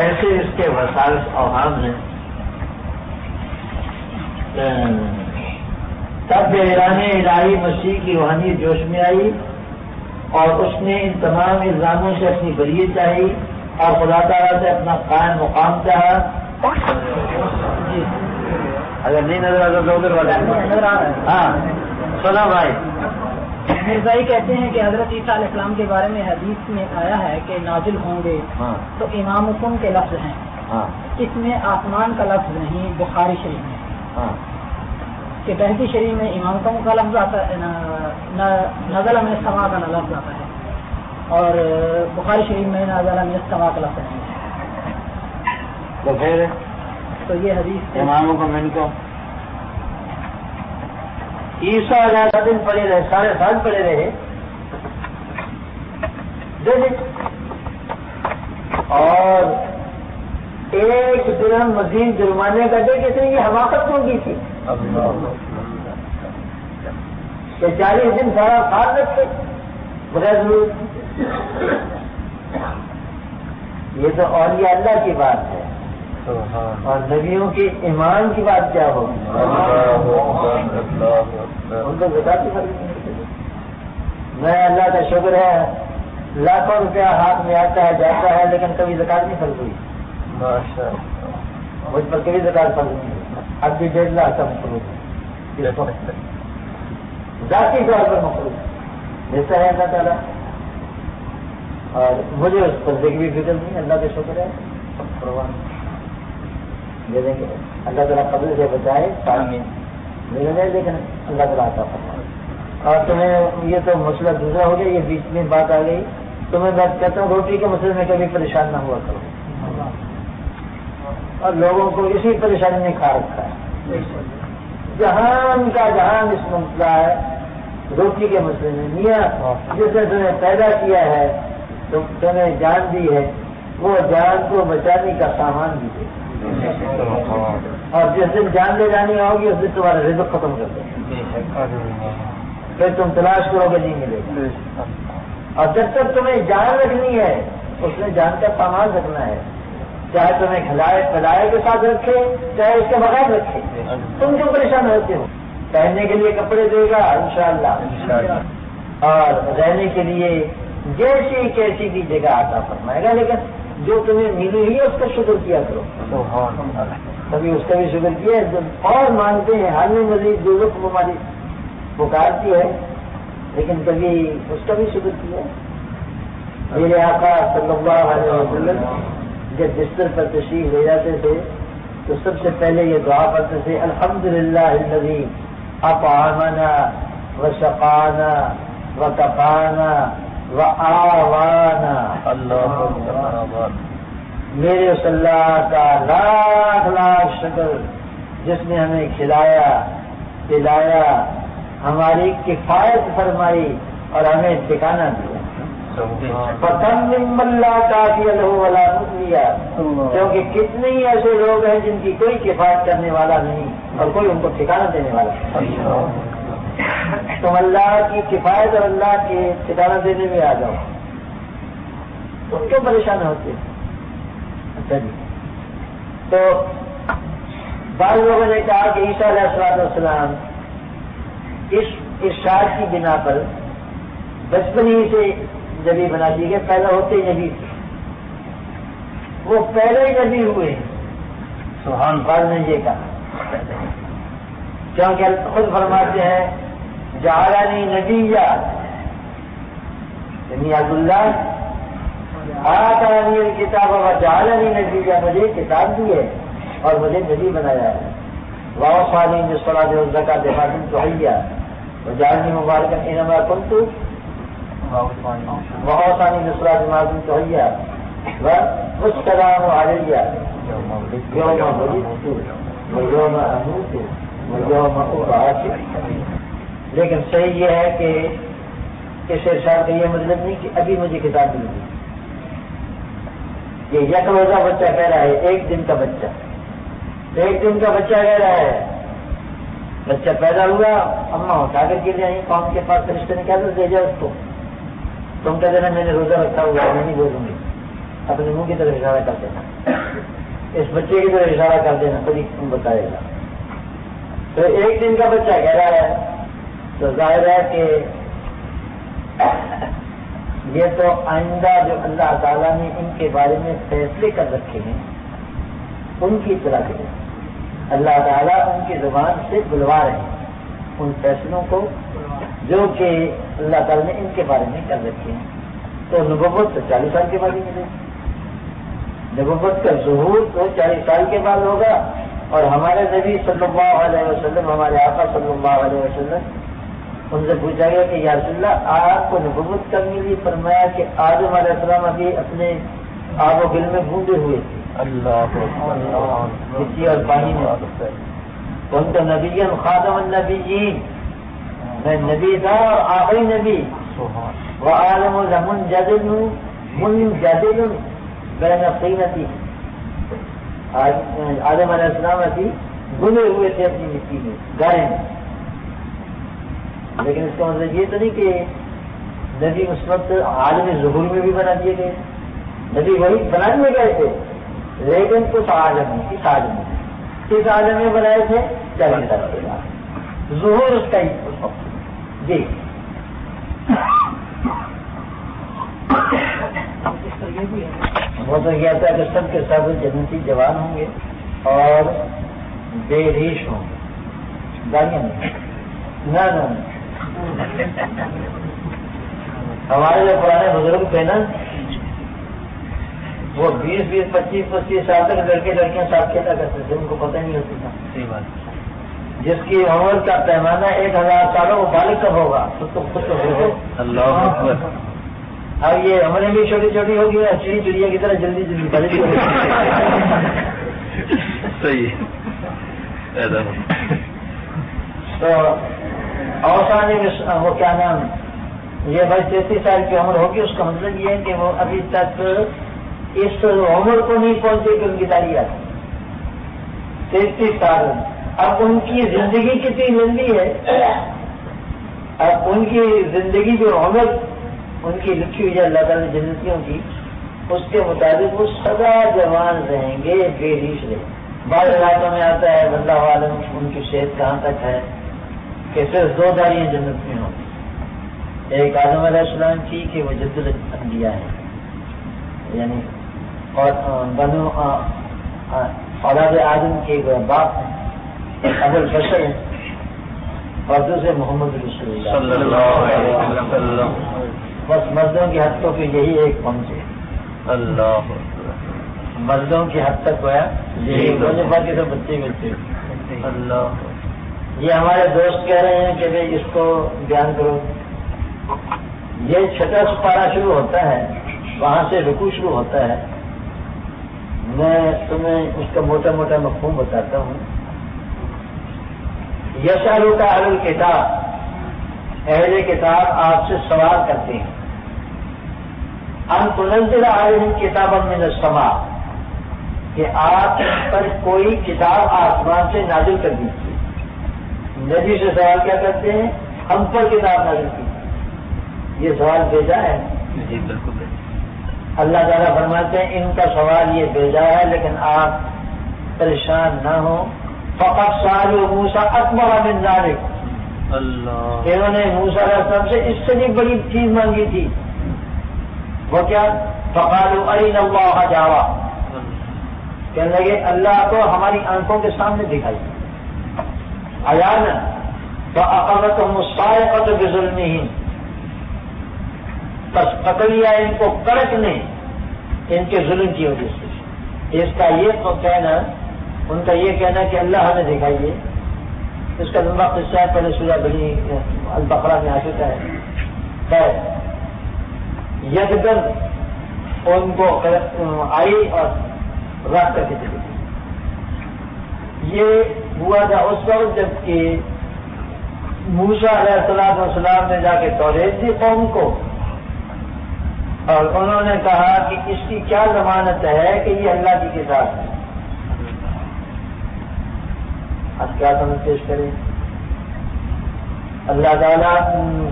ایسے اس کے وسائل اوہام ہیں۔ تب اعلان الہی مسیح کی روحانی جوش میں آئی اور اس نے ان تمام الزاموں سے اپنی بریت چاہی اور خدا تعالیٰ سے اپنا قائم مقام چاہا۔ اگر نہیں نظر آتا تو ادھر والا نظر آ رہا ہے۔ ہاں سنا بھائی۔ مرزائی کہتے ہیں کہ حضرت عیسیٰ علیہ السلام کے بارے میں حدیث میں آیا ہے کہ نازل ہوں گے ہاں تو امامکم کے لفظ ہیں، ہاں اس میں آسمان کا لفظ نہیں، بخاری شریف میں ہاں کہ بہتی شریف میں امامکم کا لفظ آتا ہے، نزل من السماء کا لفظ آتا ہے، اور بخاری شریف میں نزل من السماء کا لفظ نہیں ہے۔ تو پھر تو یہ حدیث اماموں کو میں کو عیسیٰ علیہ دن پڑے رہے، سارے سال پڑے رہے اور ایک درہم مزید جرمانے کا دے کسی یہ حماقت کیوں کی تھی کہ 40 دن سارا سال رکھتے بغیر ضرور۔ یہ تو اولیاء اللہ کی بات ہے اور نبیوں کے ایمان کی بات کیا ہوگی؟ ان کو زکات کی فرق نہیں۔ میں اللہ کا شکر ہے لاکھوں روپیہ ہاتھ میں آتا ہے جاتا ہے لیکن کبھی زکات نہیں فرق ہوئی، مجھ پر کبھی زکات فرق نہیں ہوئی۔ اب بھی 1.5 لاکھ کا مقروض ذاتی طور پر مقروض دیتا ہے اللہ تعالیٰ، اور مجھے اس پر کی بھی فکر نہیں، اللہ کا شکر ہے پروان دے دیں گے، اللہ تعالیٰ قبل سے بچائے لیکن اللہ تعالیٰ عطا فرمائے۔ اور تمہیں یہ تو مسئلہ دوسرا ہو گیا، یہ بیچ میں بات آ گئی، تمہیں بات کہتا ہوں روٹی کے مسئلے میں کبھی پریشان نہ ہوا کرو، اور لوگوں کو اسی پریشانی نے کھا رکھا ہے، جہان کا جہان اس مسئلہ ہے روٹی کے مسئلے میں۔ میاں جس نے تمہیں پیدا کیا ہے، تمہیں جان دی ہے، وہ جان کو بچانے کا سامان بھی دے، اور جس دن جان لے جانی ہوگی اس دن تمہارا رزق ختم کر دے، پھر تم تلاش کرو گے نہیں ملے گا۔ اور جب تک تمہیں جان رکھنی ہے اس نے جان کا سامان رکھنا ہے، چاہے تمہیں کھلائے پلائے کے ساتھ رکھے چاہے اس کے بغیر رکھے، تم کیوں پریشان ہوتے ہو؟ پہننے کے لیے کپڑے دے گا انشاءاللہ، اور رہنے کے لیے جیسی کیسی بھی جگہ عطا فرمائے گا، لیکن جو تمہیں ملی ہوئی ہے اس کا شکر کیا کرو۔ کبھی اس کا بھی شکر کیا اور مانتے ہیں، حال میں مزید جو لطف ہماری پکارتی ہے، لیکن کبھی اس کا بھی شکر کیا۔ میرے آقا صلی اللہ علیہ وسلم جب بستر پر تشریف لے جاتے تھے تو سب سے پہلے یہ دعا پڑھتے تھے، الحمدللہ الذی اطعمنا وسقانا وکفانا وآوانا۔ میرے اس اللہ کا لاکھ لاکھ شکر جس نے ہمیں کھلایا پلایا، ہماری کفایت فرمائی اور ہمیں ٹھکانہ دیا۔ فَكَمْ مِمَّن لَّا كَافِيَ لَهُ وَلَا مُؤْوِيَ، کیونکہ کتنے ہی ایسے لوگ ہیں جن کی کوئی کفایت کرنے والا نہیں اور کوئی ان کو ٹھکانہ دینے والا نہیں۔ تم اللہ کی کفایت اور اللہ کے ٹھکانہ دینے میں آ جاؤ، تم کیوں پریشان ہوتے؟ اچھا جی، تو بعض لوگوں نے کہا کہ عیسیٰ علیہ السلام اس ارشاد کی بنا پر بچپن ہی سے نبی بنا دیے گئے، پیدا ہوتے ہی نبی تھے، وہ پہلے ہی نبی ہوئے ہیں۔ سبحان اللہ نے یہ کہا، کیونکہ خود فرماتے ہیں جعلنی نبیا، یعنی عبداللہ آتانی الکتاب وجعلنی نبیا، مجھے کتاب دی ہے اور مجھے نبی بنایا ہے۔ وأوصاني بالصلاة والزكاة ما دمت حيا وجعلني مباركا أينما كنت وأوصاني بالصلاة ما دمت حيا والسلام علي يوم ولدت ويوم أموت ويوم أبعث۔ لیکن صحیح یہ ہے کہ اس ارشاد کا یہ مطلب نہیں کہ ابھی مجھے کتاب مل گئی۔ یہ یک روزہ بچہ کہہ رہا ہے، ایک دن کا بچہ، ایک دن کا بچہ کہہ رہا ہے، بچہ پیدا ہوا، اماں اٹھا کر کے لے آئی، قوم کے پاس فرشتے نے کہا تھا دے جاؤ اس کو، تم کہہ دینا میں نے روزہ رکھا ہوا ہے، میں نہیں بولوں گی، اپنے منہ کی طرف اشارہ کر دینا، اس بچے کی طرف اشارہ کر دینا، خود ہی تم بتائے گا۔ تو ایک دن کا بچہ کہہ رہا ہے، تو ظاہر ہے کہ یہ تو آئندہ جو اللہ تعالیٰ نے ان کے بارے میں فیصلے کر رکھے ہیں ان کی اطلاع کے لیے اللہ تعالیٰ ان کی زبان سے بلوا رہے ہیں ان فیصلوں کو جو کہ اللہ تعالیٰ نے ان کے بارے میں کر رکھے ہیں۔ تو نبوت تو 40 سال کے بعد ہی ملے، نبوت کا ظہور تو 40 سال کے بعد ہوگا، اور ہمارے نبی صلی اللہ علیہ وسلم، ہمارے آقا صلی اللہ علیہ وسلم، ان سے پوچھا گیا کہ یا رسول اللہ آپ کو نبوت کب ملی؟ فرمایا کہ آدم علیہ السلام ابھی اپنے آب و گل میں بوندے ہوئے تھے، مٹی اور پانی میں، ان تو نبی خاتم النبیین، میں نبی تھا اور آخری نبی، وہ عالم منجدل بین قیمتی، آدم علیہ السلام ابھی گلے ہوئے تھے اپنی مٹی میں، گارے میں، لیکن اس کا مطلب یہ تو نہیں کہ نبی اس وقت عالم ظہور میں بھی بنا دیے گئے، نبی وہی بنا دیے گئے تھے، لیکن اس عالم میں کس عالم میں بنائے تھے 40 سال کے بعد، ظہور اس کا ہی اس وقت۔ جی وہ تو یہ تھا کہ سب کے سب جنتی جوان ہوں گے اور بے ریش ہوں گے، گاڑیاں نہیں، نہ ہمارے جو پرانے بزرگ تھے نا، وہ 20 25 سال تک لڑکے لڑکیاں ساتھ کھیلا کرتے تھے، ان کو پتہ نہیں ہوتا تھا۔ صحیح بات، جس کی عمر کا پیمانہ 1000 سالوں وہ بالغ کب ہوگا؟ خود تو ہو۔ اللہ اکبر۔ اب یہ عمریں بھی چھوٹی چھوٹی ہوگی، اچھی چڑیا کی طرح جلدی جلدی بڑی ہوگی۔ صحیح۔ تو اوسانی وہ کیا نام، یہ بھائی 33 سال کی عمر ہوگی، اس کا مطلب یہ ہے کہ وہ ابھی تک اس عمر کو نہیں پہنچے کہ ان کی داڑھی آتی 33 سال۔ اب ان کی زندگی کتنی لمبی ہے، اب ان کی زندگی جو عمر ان کی لکھی ہوئی ہے اللہ تعالیٰ نے جنتیوں کی، اس کے مطابق وہ سدا جوان رہیں گے، بے ریش رہیں گے۔ بعض علاقوں میں آتا ہے اللہ عالم ان کی صحت کہاں تک ہے کہ صرف 2 داڑیاں جنت میں ہوں، ایک آدم علیہ السلام کی کہ وہ جد الانبیاء ہے، یعنی اور بنو اولاد آدم کے باپ ہیں ابو البشر ہیں، اور دوسرے محمد رسول اللہ صلی اللہ علیہ وسلم۔ بس مردوں کی حد تک یہی ایک پہنچے، اللہ مردوں کی حد تک گویا یہی، باقی سب بچے ملتے۔ اللہ، یہ ہمارے دوست کہہ رہے ہیں کہ بھائی اس کو بیان کرو، یہ 6واں سپارہ شروع ہوتا ہے، وہاں سے رکوع شروع ہوتا ہے۔ میں تمہیں اس کا موٹا موٹا مفہوم بتاتا ہوں۔ یسألک اہل الکتاب، اہل کتاب آپ سے سوال کرتے ہیں، ان تنزل علیہم کتابا من السماء، کہ آپ پر کوئی کتاب آسمان سے نازل کر دیجیے۔ نبی سے سوال کیا کرتے ہیں؟ ہم پر کتاب نازل کی، یہ سوال بھیجا ہے؟ جی بالکل۔ اللہ تعالیٰ فرماتے ہیں ان کا سوال یہ بھیجا ہے، لیکن آپ پریشان نہ ہوں۔ فقط سألوا موسیٰ اکبر من ذلک، انہوں نے موسیٰ علیہ السلام سے اس سے بھی بڑی چیز مانگی تھی، وہ کیا؟ فقالوا ارنا اللہ جہرا، کہنے لگے اللہ کو ہماری آنکھوں کے سامنے دکھائی عیانا، فاخذتهم الصاعقۃ بظلمهم، بس پکڑ لیا ان کو کڑک نے ان کے ظلم کی وجہ سے۔ اس کا یہ تو کہنا، ان کا یہ کہنا کہ اللہ ہمیں دکھائیے، اس کا لمبا قصہ ہے، پہلے سورہ بنی البقرہ میں آ چکا ہے۔ خیر، یکدم ان کو آئی اور رکھ کر کے چلی گئی۔ یہ ہوا تھا اس وقت جب کہ موسیٰ علیہ السلام نے جا کے توریت دی قوم کو، اور انہوں نے کہا کہ اس کی کیا ضمانت ہے کہ یہ اللہ کی کتاب ہے۔ اب کیا سمجھ پیش کریں؟ اللہ تعالیٰ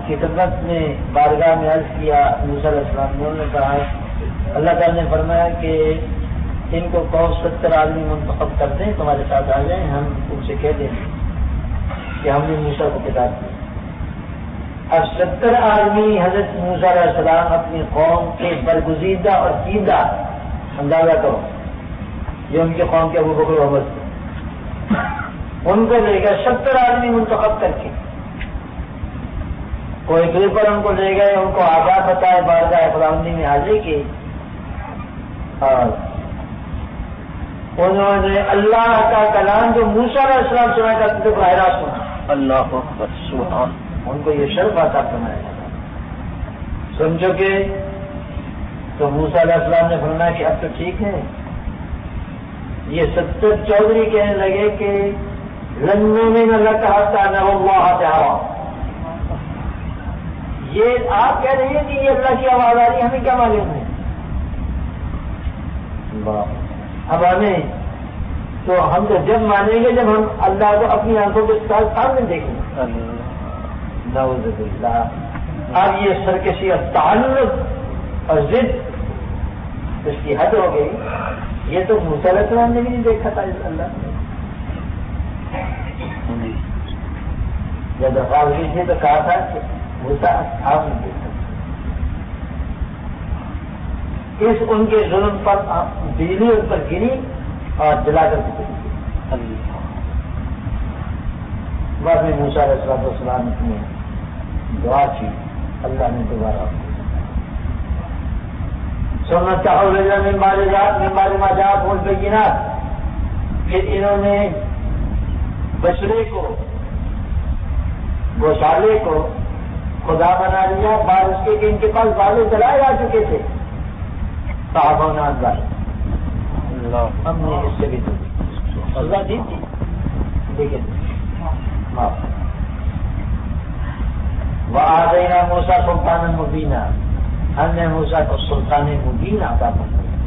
کی خدمت میں بارگاہ میں عرض کیا موسیٰ علیہ السلام نے، انہوں نے کہا، اللہ تعالیٰ نے فرمایا کہ ان کو 70 آدمی منتخب کر دیں، تمہارے ساتھ آ جائیں، ہم ان سے کہہ دیں کہ ہم نے موسیٰ کو کتاب دی۔ اب 70 آدمی حضرت موسیٰ علیہ السلام اپنی قوم کے برگزیدہ اور دیدہ، اندازہ کرو، یہ ان کی قوم کے ابو بکر و عمر تھے، ان کو لے گئے 70 آدمی منتخب کر کے، کوئی گھر پر ان کو لے گئے، ان کو آباد بتائے بارگاہ خداوندی میں حاضر کی، اور انہوں نے اللہ کا کلام جو موسیٰ علیہ السلام سنا کرتے تھے براہ راست سنا۔ اللہ اکبر، سبحان، ان کو یہ شرف عطا فرمایا جاتا، سمجھو کہ تو موسیٰ علیہ السلام نے فرمایا کہ اب تو ٹھیک ہے۔ یہ 70 چودھری کہنے لگے کہ لن نؤمن لک حتی نرى اللہ جہرا، یہ آپ کہہ رہی ہیں کہ یہ اللہ کی آواز آ رہی ہے، ہمیں کیا معلوم ہے؟ اب ہمیں تو ہم تو جب مانیں گے جب ہم اللہ کو اپنی آنکھوں کے ساتھ سامنے دیکھیں گے۔ نعوذ باللہ، اب یہ سرکشی اور تعلق اور ضد اس کی حد ہو گئی۔ یہ تو موسیٰ علیہ السلام نے بھی نہیں دیکھا تھا اللہ نے، جب درخواست کی تھی تو کہا تھا کہ موسیٰ آپ نے دیکھا، اس ان کے ظلم پر بجلی ان پر گری اور جلا کر کے چلی گئی۔ بعد میں موسیٰ علیہ السلام نے دعا کی، اللہ نے دوبارہ سنتا ما جاءت البینات، پھر انہوں نے بچڑے کو، گوشالے کو خدا بنا لیا، بعد اس کے کہ ان کے پاس بالے جلائے جا چکے تھے، ہم نے اس سے بھی سزا دی تھی، لیکن معاف۔ وآتینا موسیٰ سلطانا مبینا، ہم نے موسیٰ کو سلطان مبین عطا فرمایا۔